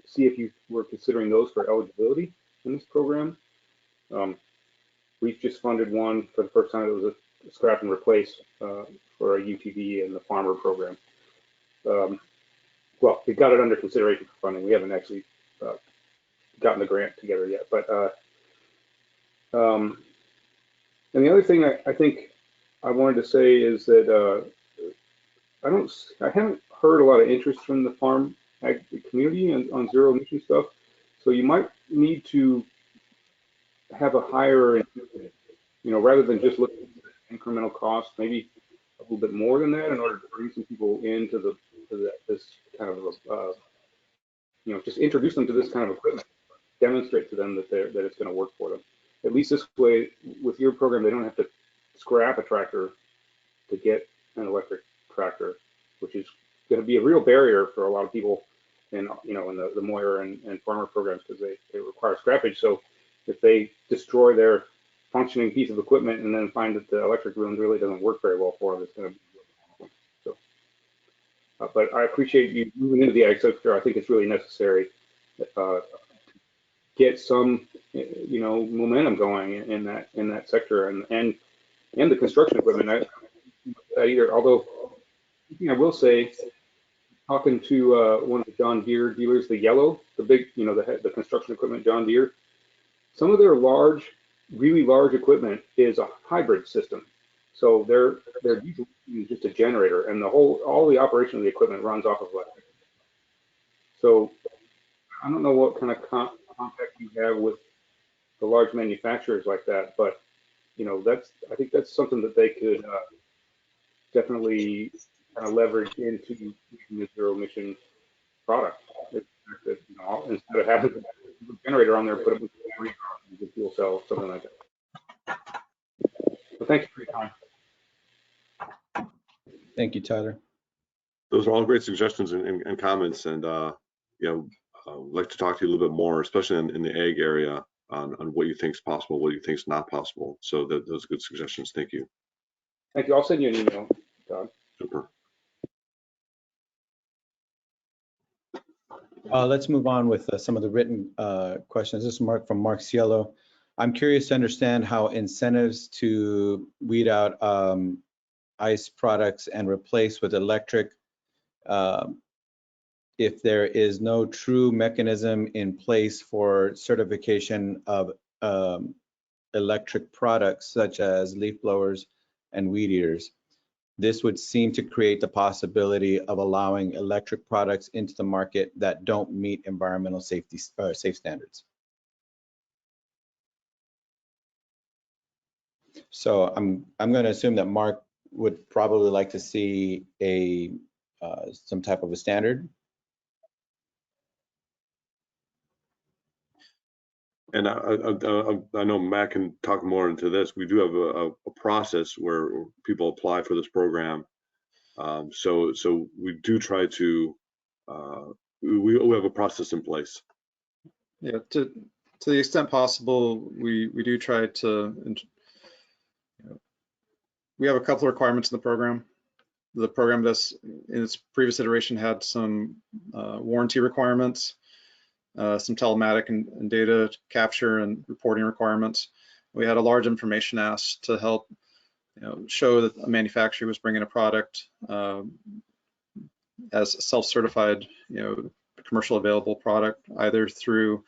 see if you were considering those for eligibility in this program. We've just funded one for the first time. It was a scrap and replace for a UTV in the farmer program. Well, we got it under consideration for funding. We haven't actually gotten the grant together yet. But and the other thing I think I wanted to say is that I haven't heard a lot of interest from the farm ag community on zero emission stuff. So you might need to have a higher, you know, rather than just looking at incremental cost, maybe a little bit more than that in order to bring some people into this kind of, you know, just introduce them to this kind of equipment, demonstrate to them that it's going to work for them. At least this way, with your program, they don't have to scrap a tractor to get an electric tractor, which is going to be a real barrier for a lot of people in, you know, in the Moyer and farmer programs, because they require scrappage. So if they destroy their functioning piece of equipment and then find that the electric really doesn't work very well for them, it's going to be so. But I appreciate you moving into the ag sector. I think it's really necessary. Get some, you know, momentum going in that sector, and the construction equipment. Although the thing I will say, talking to one of the John Deere dealers, the yellow, the big, you know, the construction equipment John Deere, some of their really large equipment is a hybrid system. So they're usually just a generator, and all the operation of the equipment runs off of electric. So I don't know what kind of contact you have with the large manufacturers like that, but you know, I think that's something that they could definitely kind of leverage into the zero emission product. You know, instead of having a generator on there, put it with a fuel cell, something like that. So thank you for your time. Thank you, Tyler. Those are all great suggestions and comments, and you know, I'd like to talk to you a little bit more, especially in the ag area, on what you think is possible, what you think is not possible. So those are good suggestions. Thank you. Thank you. I'll send you an email, Todd. Super. Let's move on with some of the written questions. This is from Mark Cielo. I'm curious to understand how incentives to weed out ICE products and replace with electric, if there is no true mechanism in place for certification of electric products such as leaf blowers and weed eaters. This would seem to create the possibility of allowing electric products into the market that don't meet environmental safe standards. So I'm going to assume that Mark would probably like to see a some type of a standard. And I know Matt can talk more into this. We do have a process where people apply for this program. So we do try to, we have a process in place. Yeah, to the extent possible, we do try to, we have a couple of requirements in the program. The program that's in its previous iteration had some warranty requirements, some telematic and data capture and reporting requirements. We had a large information ask to help show that a manufacturer was bringing a product as a self-certified, commercial available product, either through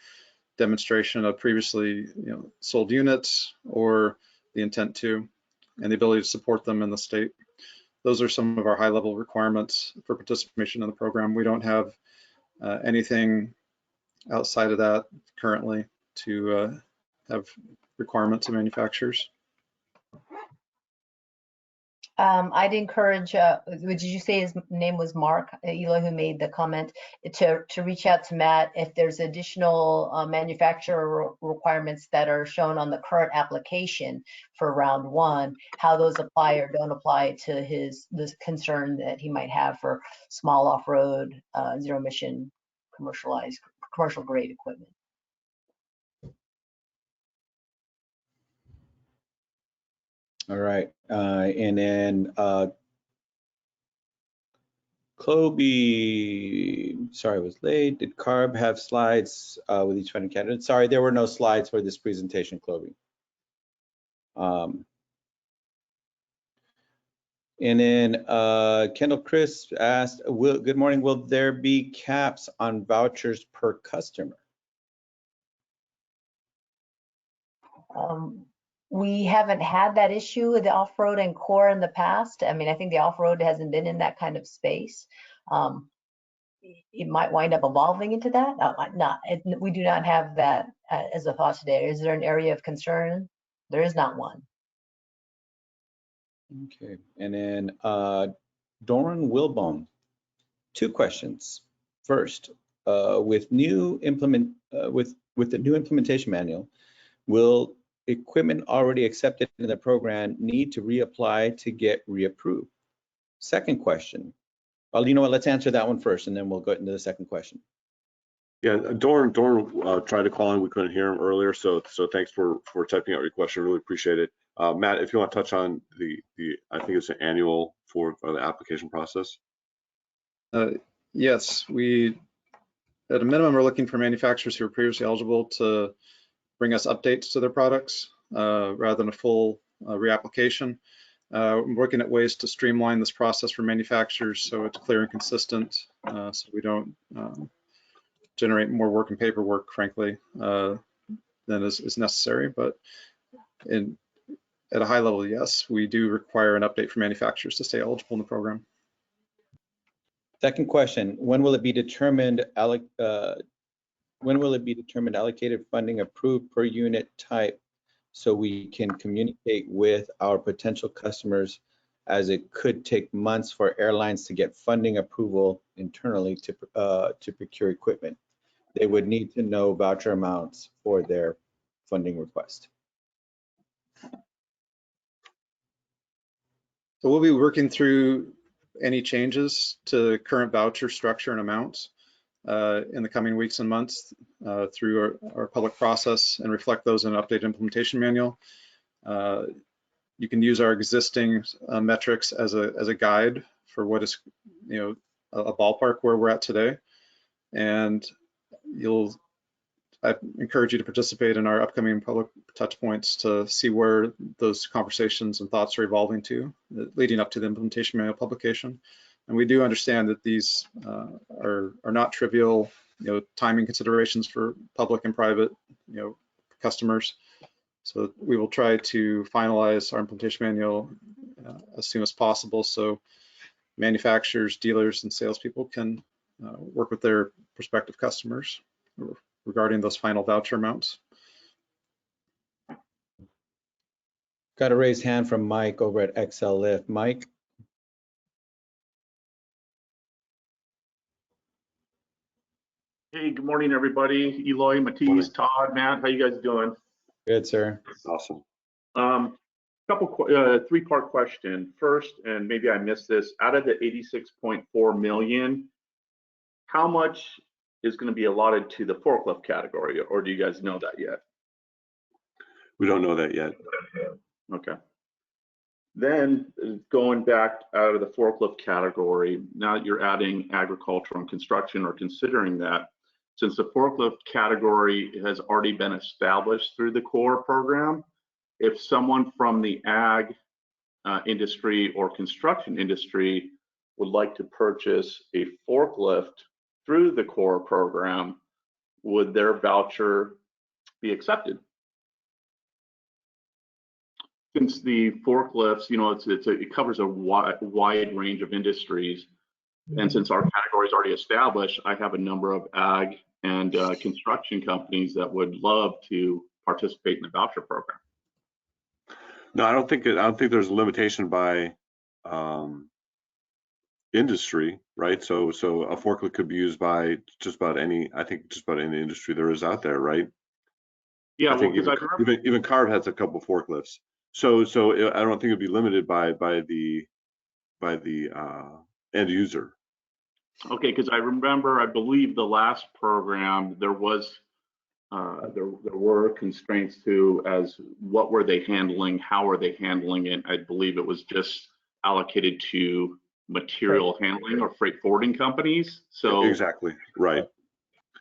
demonstration of previously sold units or the intent to, and the ability to support them in the state. Those are some of our high-level requirements for participation in the program. We don't have anything outside of that currently to have requirements of manufacturers. I'd encourage, did you say his name was Mark, Eli, who made the comment, to reach out to Matt if there's additional manufacturer requirements that are shown on the current application for round one, how those apply or don't apply to this concern that he might have for small off-road, zero emission, commercial grade equipment. All right, and then Cloby, sorry I was late. Did CARB have slides with each funding candidate? Sorry, there were no slides for this presentation, Cloby. And then Kendall Chris asked, good morning, will there be caps on vouchers per customer? We haven't had that issue with the off-road and core in the past. I mean, I think the off-road hasn't been in that kind of space. It might wind up evolving into that. We do not have that as a thought today. Is there an area of concern? There is not one. Okay, and then Doran Wilbon, two questions. First, with the new implementation manual, will equipment already accepted in the program need to reapply to get reapproved? Second question. Well, you know what? Let's answer that one first, and then we'll go into the second question. Yeah, Doran tried to call in. We couldn't hear him earlier, so thanks for typing out your question. Really appreciate it. Matt, if you want to touch on the I think it's an annual for the application process. Yes, we at a minimum are looking for manufacturers who are previously eligible to bring us updates to their products rather than a full reapplication. I'm working at ways to streamline this process for manufacturers so it's clear and consistent, so we don't generate more work and paperwork, frankly, than is necessary. But at a high level, yes, we do require an update for manufacturers to stay eligible in the program. Second question: when will it be determined allocated funding approved per unit type, so we can communicate with our potential customers, as it could take months for airlines to get funding approval internally to procure equipment? They would need to know voucher amounts for their funding request. So we'll be working through any changes to current voucher structure and amounts in the coming weeks and months through our public process and reflect those in an updated implementation manual. You can use our existing metrics as a guide for what is, a ballpark where we're at today. And I encourage you to participate in our upcoming public touch points to see where those conversations and thoughts are evolving to, leading up to the implementation manual publication. And we do understand that these are not trivial, timing considerations for public and private, customers. So we will try to finalize our implementation manual as soon as possible, so manufacturers, dealers, and salespeople can work with their prospective customers regarding those final voucher amounts. Got a raised hand from Mike over at XL Lift. Mike? Hey, good morning, everybody. Eloy, Matisse, Todd, Matt, how you guys doing? Good, sir. Awesome. Three-part question. First, and maybe I missed this, out of the 86.4 million, how much is going to be allotted to the forklift category, or do you guys know that yet? We don't know that yet. Okay. Then going back out of the forklift category, now that you're adding agriculture and construction or considering that, since the forklift category has already been established through the core program, if someone from the ag industry or construction industry would like to purchase a forklift through the core program, would their voucher be accepted? Since the forklifts, you know, it covers a wide range of industries, and since our category is already established, I have a number of ag and construction companies that would love to participate in the voucher program. No, I don't think there's a limitation by industry, right? So a forklift could be used by just about any, I think just about any industry there is out there, right? Yeah, I think even Carb has a couple forklifts. So I don't think it'd be limited by the end user. Okay, because I remember, I believe the last program there was there were constraints to as what were they handling, how are they handling it. I believe it was just allocated to material handling or freight forwarding companies. So exactly right.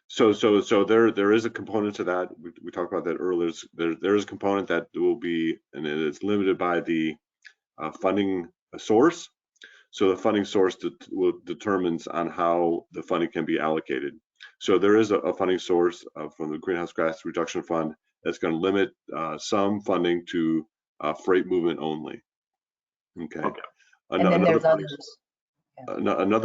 So there is a component to that. We talked about that earlier. There is a component that will be, and it's limited by the funding source. So the funding source determines on how the funding can be allocated. So there is a funding source from the Greenhouse Gas Reduction Fund that's going to limit some funding to freight movement only. Okay. Another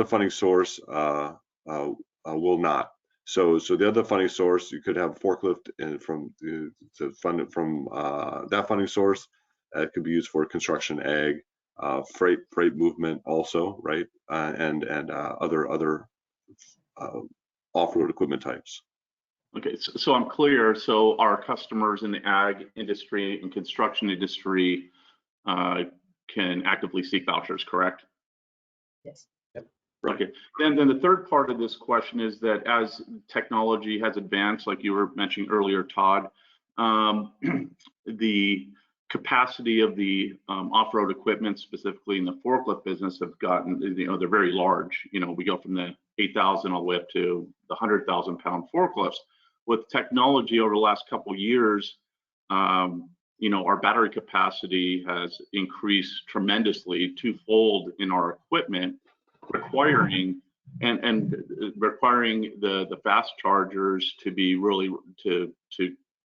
funding source will not. So the other funding source, you could have a forklift and from that funding source. It could be used for construction, ag, freight movement also, right? And other off-road equipment types. Okay, so I'm clear. So our customers in the ag industry and construction industry can actively seek vouchers, correct? Yes. Yep. Okay. Then the third part of this question is that as technology has advanced, like you were mentioning earlier, Todd, the capacity of the off-road equipment, specifically in the forklift business, have gotten, you know, they're very large. You know, we go from the 8,000 all the way up to the 100,000 pound forklifts. With technology over the last couple of years, you know, our battery capacity has increased tremendously, twofold in our equipment, requiring the fast chargers to be really to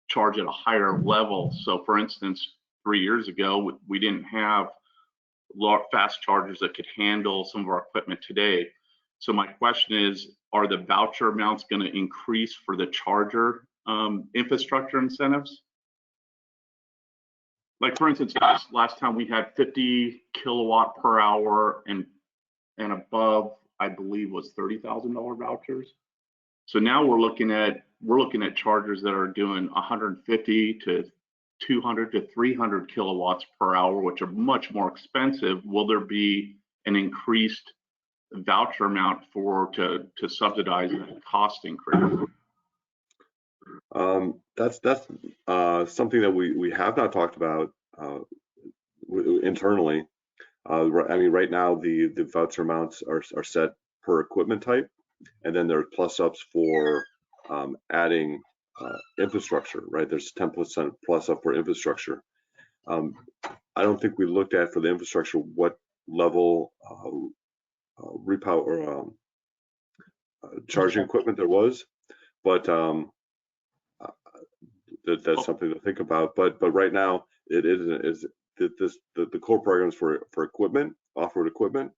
charge at a higher level. So for instance, 3 years ago, we didn't have fast chargers that could handle some of our equipment today. So my question is, are the voucher amounts going to increase for the charger infrastructure incentives? Like for instance, last time we had 50 kilowatt per hour and above, I believe, was $30,000 vouchers. So now we're looking at chargers that are doing 150 to 200 to 300 kilowatts per hour, which are much more expensive. Will there be an increased voucher amount to subsidize that cost increase? That's something that we have not talked about internally. I mean, right now the voucher amounts are set per equipment type, and then there are plus ups for adding infrastructure, right? There's 10% plus up for infrastructure. I don't think we looked at for the infrastructure what level repower charging equipment there was, but that's something to think about. But right now the core program is for equipment, off-road equipment,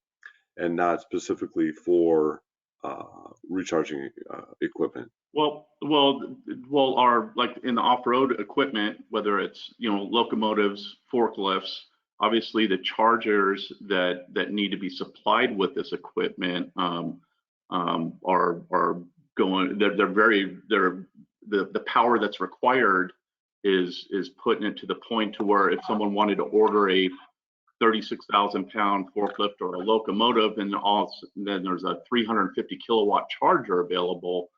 and not specifically for recharging equipment? Well, our, like in the off-road equipment, whether it's, you know, locomotives, forklifts, obviously the chargers that need to be supplied with this equipment are going. The power that's required is putting it to the point to where if someone wanted to order a 36,000-pound forklift or a locomotive, and then there's a 350 kilowatt charger available,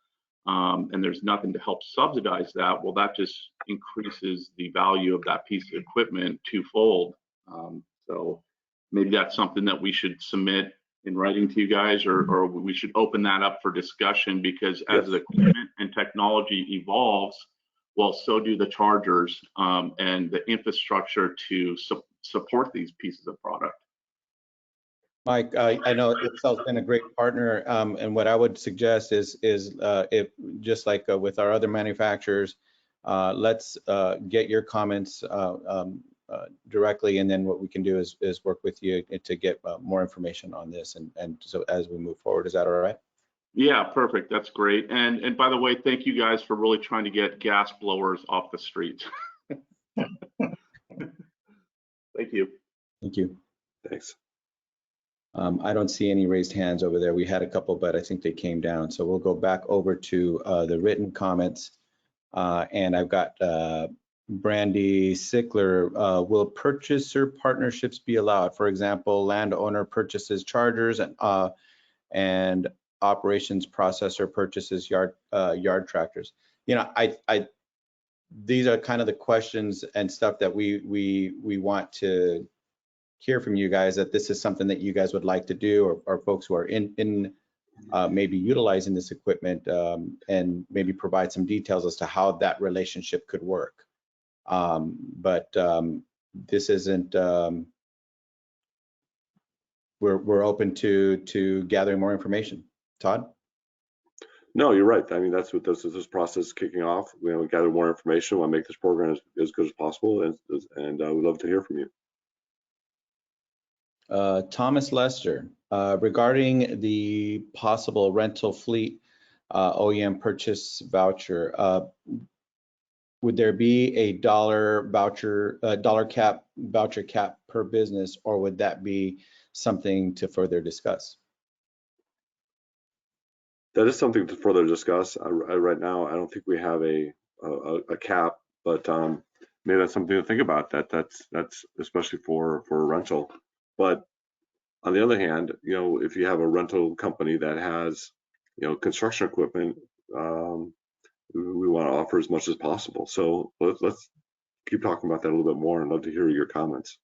and there's nothing to help subsidize that, well, that just increases the value of that piece of equipment twofold. So maybe that's something that we should submit in writing to you guys, or we should open that up for discussion, because as the equipment and technology evolves, well, so do the chargers and the infrastructure to support these pieces of product. Mike, I know Excel's been a great partner, and what I would suggest is if just like with our other manufacturers, let's get your comments directly, and then what we can do is work with you to get more information on this, and so as we move forward. Is that all right? Yeah, perfect. That's great. And by the way, thank you guys for really trying to get gas blowers off the streets. Thank you. Thank you. Thanks. I don't see any raised hands over there. We had a couple, but I think they came down. So we'll go back over to the written comments. And I've got Brandy Sickler. Will purchaser partnerships be allowed? For example, landowner purchases chargers and operations processor purchases yard tractors. You know, these are kind of the questions and stuff that we want to hear from you guys, that this is something that you guys would like to do, or folks who are in maybe utilizing this equipment, and maybe provide some details as to how that relationship could work. But this isn't, we're open to gathering more information. Todd? No, you're right. I mean, that's what this process is kicking off. We want to gather more information. We want to make this program as good as possible, and we'd love to hear from you. Thomas Lester, regarding the possible rental fleet OEM purchase voucher, would there be a dollar cap voucher cap per business, or would that be something to further discuss? That is something to further discuss. Right now, I don't think we have a cap, but maybe that's something to think about. That's especially for a rental. But on the other hand, you know, if you have a rental company that has, you know, construction equipment, we want to offer as much as possible. So let's keep talking about that a little bit more, and love to hear your comments.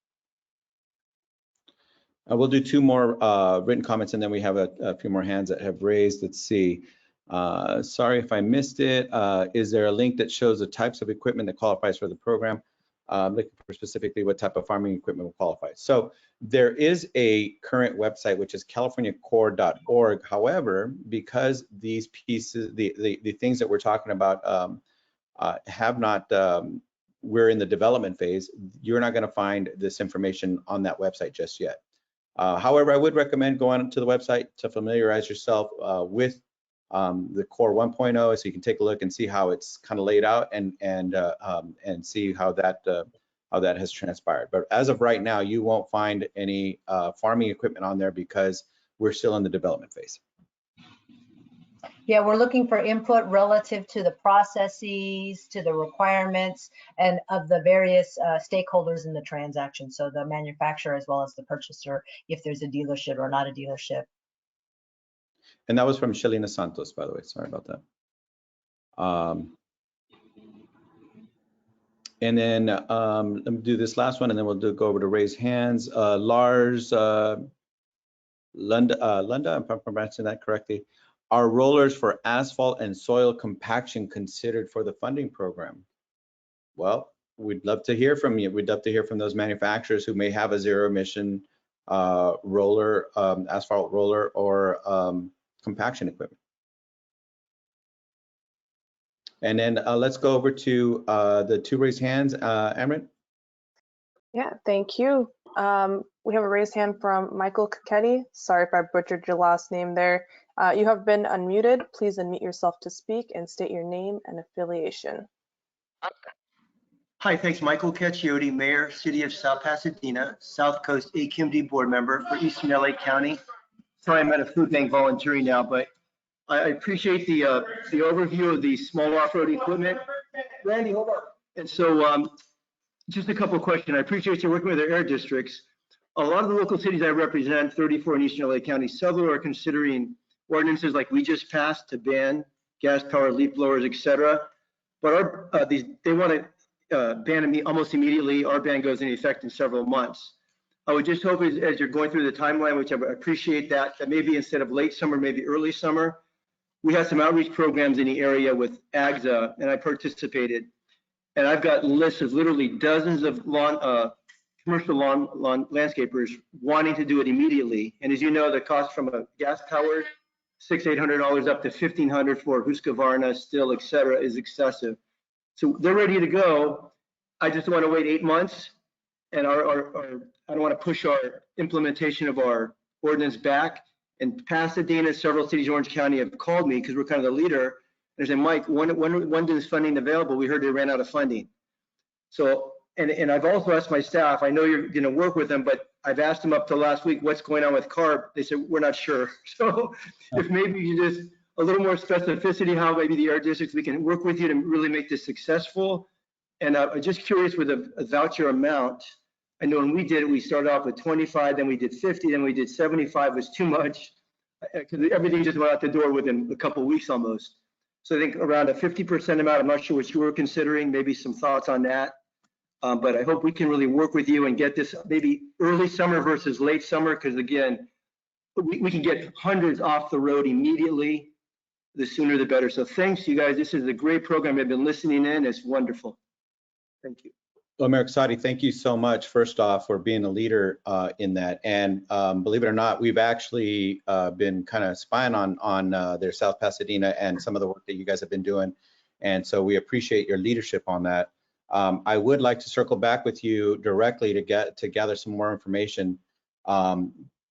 We'll do two more written comments, and then we have a few more hands that have raised. Let's see. Sorry if I missed it. Is there a link that shows the types of equipment that qualifies for the program? Looking for specifically what type of farming equipment will qualify. So there is a current website, which is californiacore.org. However, because these pieces, the things that we're talking about have not, we're in the development phase, you're not going to find this information on that website just yet. However, I would recommend going to the website to familiarize yourself with the Core 1.0, so you can take a look and see how it's kind of laid out, and see how that has transpired. But as of right now, you won't find any farming equipment on there because we're still in the development phase. Yeah, we're looking for input relative to the processes, to the requirements, and of the various stakeholders in the transaction. So the manufacturer as well as the purchaser, if there's a dealership or not a dealership. And that was from Shelina Santos, by the way. Sorry about that. And then let me do this last one, and then we'll go over to raise hands. Lars Lunda, if I'm pronouncing that correctly. Are rollers for asphalt and soil compaction considered for the funding program? Well, we'd love to hear from you. We'd love to hear from those manufacturers who may have a zero emission roller, asphalt roller, or compaction equipment. And then let's go over to the two raised hands. Amrit? Yeah, thank you. We have a raised hand from Michael Kaketti. Sorry if I butchered your last name there. You have been unmuted. Please unmute yourself to speak and state your name and affiliation. Hi, thanks. Michael Cacchiotti, Mayor, City of South Pasadena, South Coast AQMD Board Member for Eastern LA County. Sorry, I'm at a food bank volunteering now, but I appreciate the overview of the small off-road equipment. Randy, hold on. And so just a couple of questions. I appreciate you working with the air districts. A lot of the local cities I represent, 34 in Eastern LA County, several are considering ordinances like we just passed to ban gas-powered leaf blowers, et cetera. But they want to ban almost immediately. Our ban goes into effect in several months. I would just hope as you're going through the timeline, which I appreciate that maybe instead of late summer, maybe early summer, we have some outreach programs in the area with AGSA, and I participated. And I've got lists of literally dozens of commercial lawn landscapers wanting to do it immediately. And as you know, the cost from a gas powered $600-800 up to $1,500 for Husqvarna, still, et cetera, is excessive. So they're ready to go. I just want to wait 8 months, and I don't want to push our implementation of our ordinance back. And Pasadena, several cities in Orange County have called me because we're kind of the leader. They say, Mike, when is funding available? We heard they ran out of funding. So, and I've also asked my staff, I know you're going to work with them, but I've asked them up to last week, what's going on with CARB? They said, we're not sure. So if maybe you just a little more specificity, how maybe the air districts, we can work with you to really make this successful. And I'm just curious with a voucher amount. I know when we did it, we started off with 25, then we did 50, then we did 75 was too much because everything just went out the door within a couple of weeks almost. So I think around a 50% amount, I'm not sure what you were considering, maybe some thoughts on that. But I hope we can really work with you and get this maybe early summer versus late summer, because again, we can get hundreds off the road immediately. The sooner the better. So thanks you guys. This is a great program. I've been listening in. It's wonderful. Thank you. Well, Mayor Casati, thank you so much, first off, for being a leader in that. And believe it or not, we've actually been kind of spying on their South Pasadena and some of the work that you guys have been doing. And so we appreciate your leadership on that. I would like to circle back with you directly to gather some more information.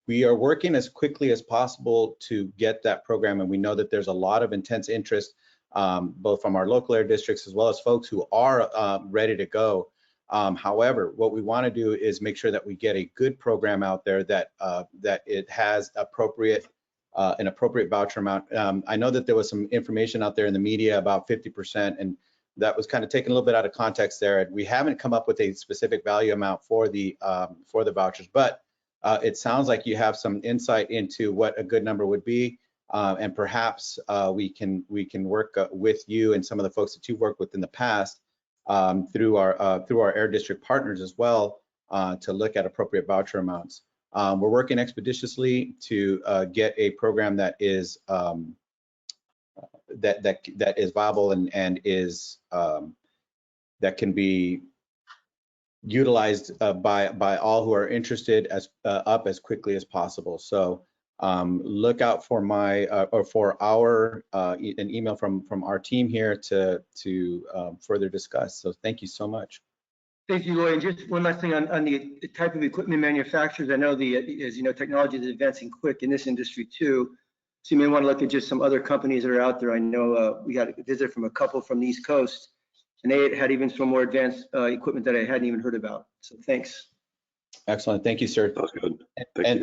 We are working as quickly as possible to get that program, and we know that there's a lot of intense interest, both from our local air districts as well as folks who are ready to go. However, what we want to do is make sure that we get a good program out there that it has an appropriate voucher amount. I know that there was some information out there in the media about 50%, and that was kind of taken a little bit out of context there. We haven't come up with a specific value amount for the vouchers, but it sounds like you have some insight into what a good number would be, and perhaps we can work with you and some of the folks that you've worked with in the past through our air district partners as well to look at appropriate voucher amounts. We're working expeditiously to get a program that is that is viable and is that can be utilized by all who are interested up as quickly as possible. So look out for my or for our an email from our team here to further discuss. So thank you so much. Thank you, Lloyd. Just one last thing on the type of equipment manufacturers. I know as you know, technology is advancing quick in this industry too. So you may want to look at just some other companies that are out there. I know we got a visit from a couple from the East Coast, and they had even some more advanced equipment that I hadn't even heard about. So thanks. Excellent. Thank you, sir. That's good.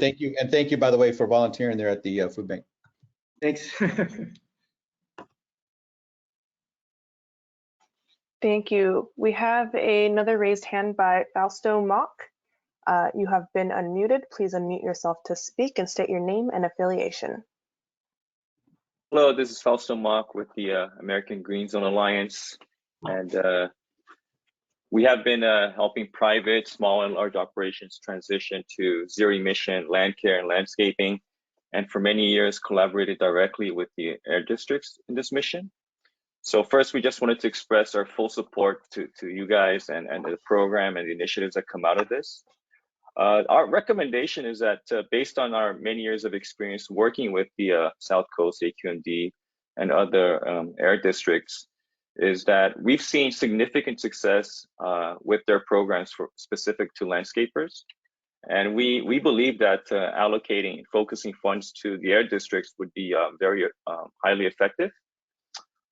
Thank you, by the way, for volunteering there at the food bank. Thanks. Thank you. We have another raised hand by Fausto Mock. You have been unmuted. Please unmute yourself to speak and state your name and affiliation. Hello, this is Fausto Mock with the American Green Zone Alliance. And we have been helping private, small and large operations transition to zero emission land care and landscaping. And for many years collaborated directly with the air districts in this mission. So first, we just wanted to express our full support to you guys and the program and the initiatives that come out of this. Our recommendation is that based on our many years of experience working with the South Coast AQMD and other air districts, is that we've seen significant success with their programs specific to landscapers. And we believe that allocating, focusing funds to the air districts would be very highly effective,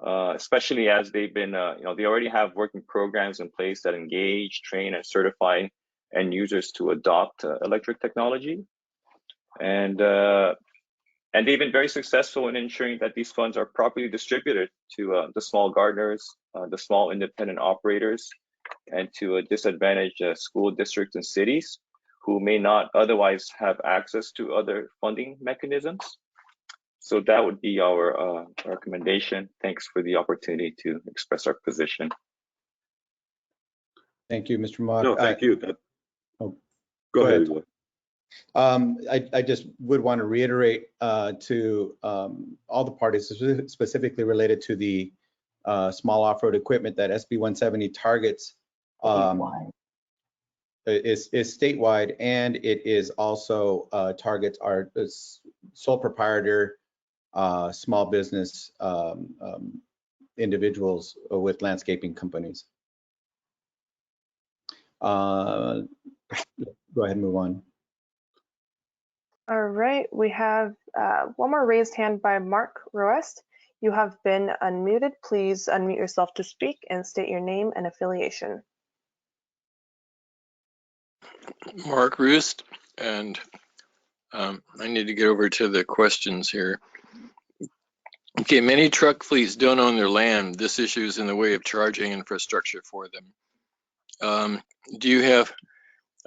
especially as they've been, they already have working programs in place that engage, train, and certify end users to adopt electric technology. And they've been very successful in ensuring that these funds are properly distributed to the small gardeners, the small independent operators, and to disadvantaged school districts and cities who may not otherwise have access to other funding mechanisms. So that would be our recommendation. Thanks for the opportunity to express our position. Thank you, Mr. Mock. No, thank you. Go ahead. Eli. I just would want to reiterate to all the parties, specifically related to the small off-road equipment, that SB 170 targets is statewide, and it is also targets our sole proprietor small business individuals with landscaping companies. Go ahead and move on. All right, we have one more raised hand by Mark Roest. You have been unmuted. Please unmute yourself to speak and state your name and affiliation. Mark Roest, and I need to get over to the questions here. Okay, many truck fleets don't own their land. This issue is in the way of charging infrastructure for them. Do you have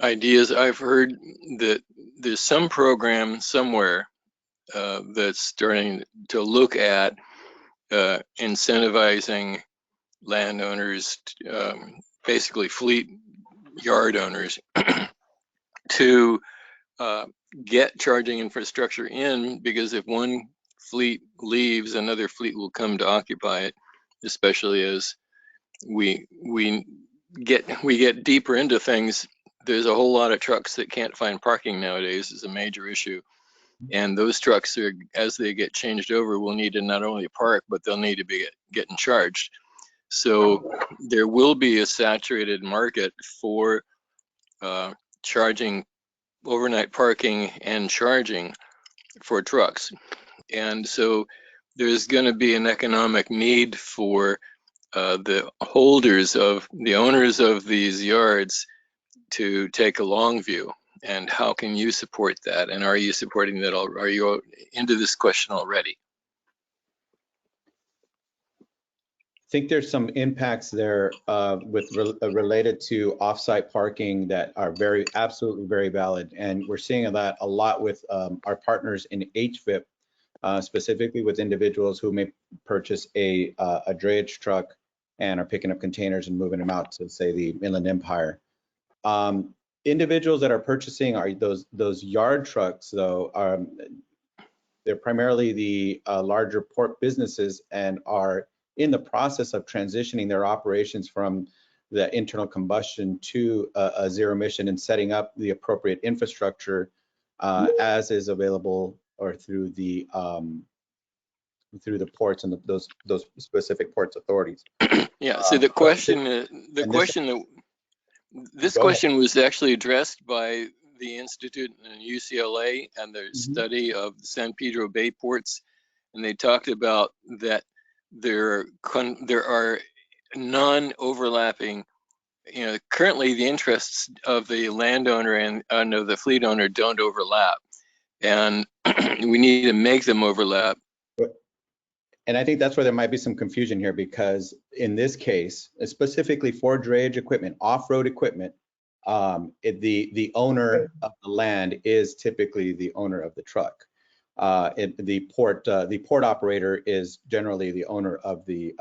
ideas? I've heard that there's some program somewhere that's starting to look at incentivizing landowners, basically fleet yard owners, to get charging infrastructure in, because if one fleet leaves, another fleet will come to occupy it, especially as we get deeper into things. There's a whole lot of trucks that can't find parking nowadays. Is a major issue. And those trucks, are, as they get changed over, will need to not only park, but they'll need to be getting charged. So there will be a saturated market for charging, overnight parking and charging for trucks. And so there's going to be an economic need for the owners of these yards to take a long view. And how can you support that? And are you supporting that? Are you into this question already? I think there's some impacts there related to offsite parking that are absolutely very valid. And we're seeing that a lot with our partners in HVIP, specifically with individuals who may purchase a drayage truck and are picking up containers and moving them out to, say, the Inland Empire. Individuals that are purchasing those yard trucks, though, they're primarily the larger port businesses and are in the process of transitioning their operations from the internal combustion to a zero emission and setting up the appropriate infrastructure as is available or through the ports and those specific ports authorities. Yeah. So this question was actually addressed by the Institute in UCLA and their study of San Pedro Bay ports, and they talked about that there are non-overlapping. Currently the interests of the landowner and of the fleet owner don't overlap, and we need to make them overlap. And I think that's where there might be some confusion here, because in this case, specifically for drayage equipment, off-road equipment, the owner of the land is typically the owner of the truck. The port operator is generally the owner of the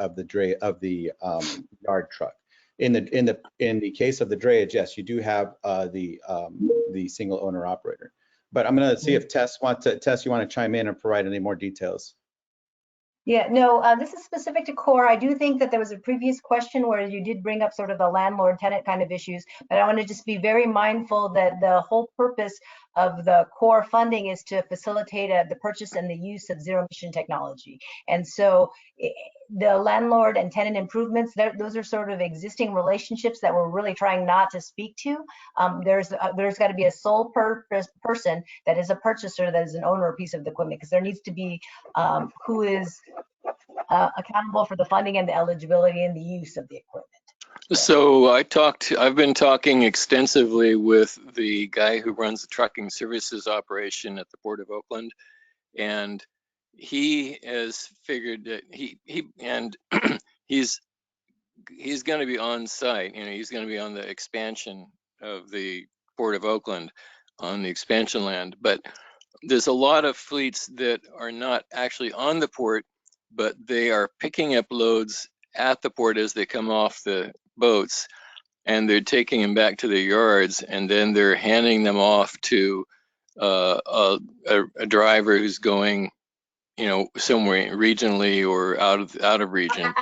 yard truck. In the case of the drayage, yes, you do have the single owner operator. But I'm going to see if Tess, you want to chime in and provide any more details. Yeah, no, this is specific to core. I do think that there was a previous question where you did bring up sort of the landlord-tenant kind of issues, but I want to just be very mindful that the whole purpose of the core funding is to facilitate the purchase and the use of zero emission technology. And so the landlord and tenant improvements, those are sort of existing relationships that we're really trying not to speak to. There's got to be a sole person that is a purchaser, that is an owner of a piece of the equipment, because there needs to be who is accountable for the funding and the eligibility and the use of the equipment. So I've been talking extensively with the guy who runs the trucking services operation at the Port of Oakland, and he has figured that he's going to be on site. You know, he's going to be on the expansion of the Port of Oakland on the expansion land. But there's a lot of fleets that are not actually on the port, but they are picking up loads at the port as they come off the boats, and they're taking them back to their yards, and then they're handing them off to a driver who's going, you know, somewhere regionally or out of region.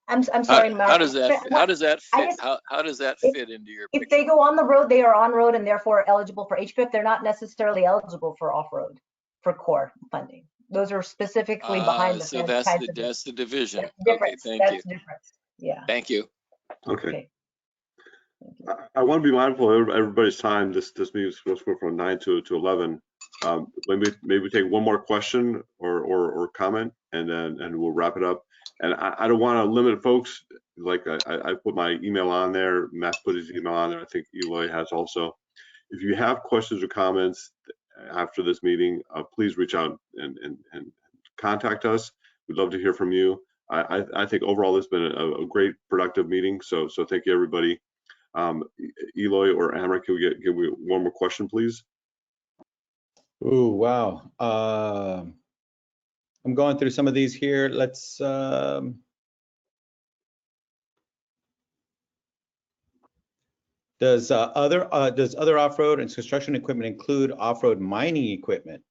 I'm sorry, Mark. How does that fit into your picture? If they go on the road, they are on road and therefore eligible for HPIP. They're not necessarily eligible for off-road for core funding. Those are specifically behind the so fence. that's the division. Okay, thank you. Difference. Yeah. Thank you. Okay. I want to be mindful of everybody's time. This meeting is supposed to go from 9 to 11. Maybe take one more question or comment, and we'll wrap it up. And I don't want to limit folks. Like I put my email on there. Matt put his email on there. I think Eloy has also. If you have questions or comments after this meeting, please reach out and contact us. We'd love to hear from you. I think overall this has been a great productive meeting. So thank you, everybody. Eloy or Amber, can we give me one more question, please? Ooh, wow. I'm going through some of these here. Let's does other off-road and construction equipment include off-road mining equipment?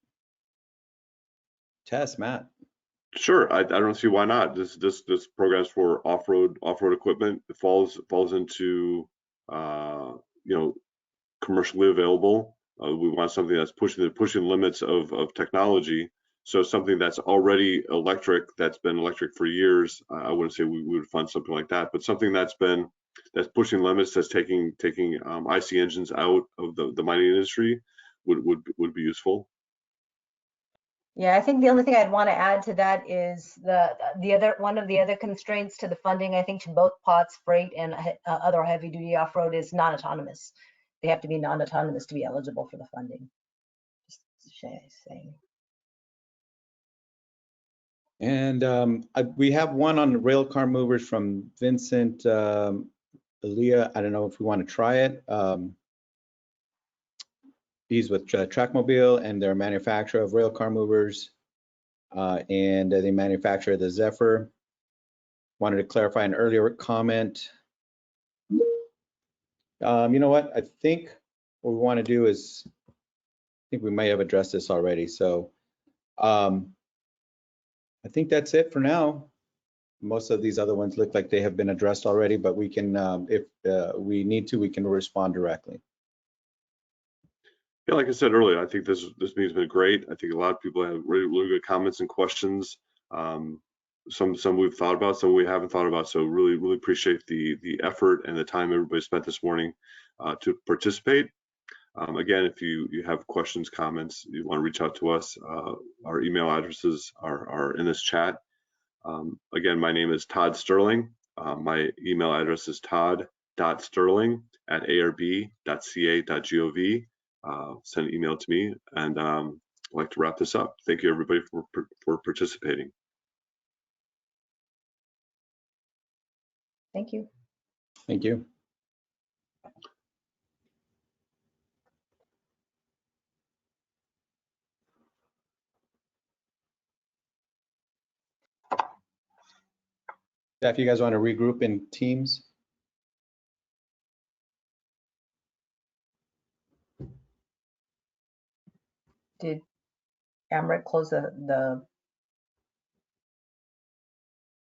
Tess, Matt. Sure, I don't see why not. This program is for off-road equipment. It falls into you know, commercially available. We want something that's pushing limits of technology. So something that's already electric, that's been electric for years. I wouldn't say we would fund something like that, but something that's pushing limits, that's taking IC engines out of the mining industry would be useful. Yeah, I think the only thing I'd want to add to that is one of the other constraints to the funding, I think, to both pots, freight and other heavy duty off-road is non-autonomous. They have to be non-autonomous to be eligible for the funding. Just saying. And we have one on the rail car movers from Vincent Elia. I don't know if we want to try it. He's with Trackmobile, and they're a manufacturer of rail car movers, and they manufacture the Zephyr. Wanted to clarify an earlier comment. You know what? I think what we want to do is, I think we may have addressed this already. So I think that's it for now. Most of these other ones look like they have been addressed already, but we can, if we need to, we can respond directly. Yeah, like I said earlier, I think this meeting's been great. I think a lot of people have really good comments and questions. Some we've thought about, some we haven't thought about. So really appreciate the effort and the time everybody spent this morning to participate. Again, if you have questions, comments, you want to reach out to us, our email addresses are in this chat. Again, my name is Todd Sterling. My email address is todd.sterling@arb.ca.gov. Send an email to me, and I'd like to wrap this up. Thank you, everybody, for participating. Thank you. Thank you. If you guys want to regroup in teams. Did Amrit close the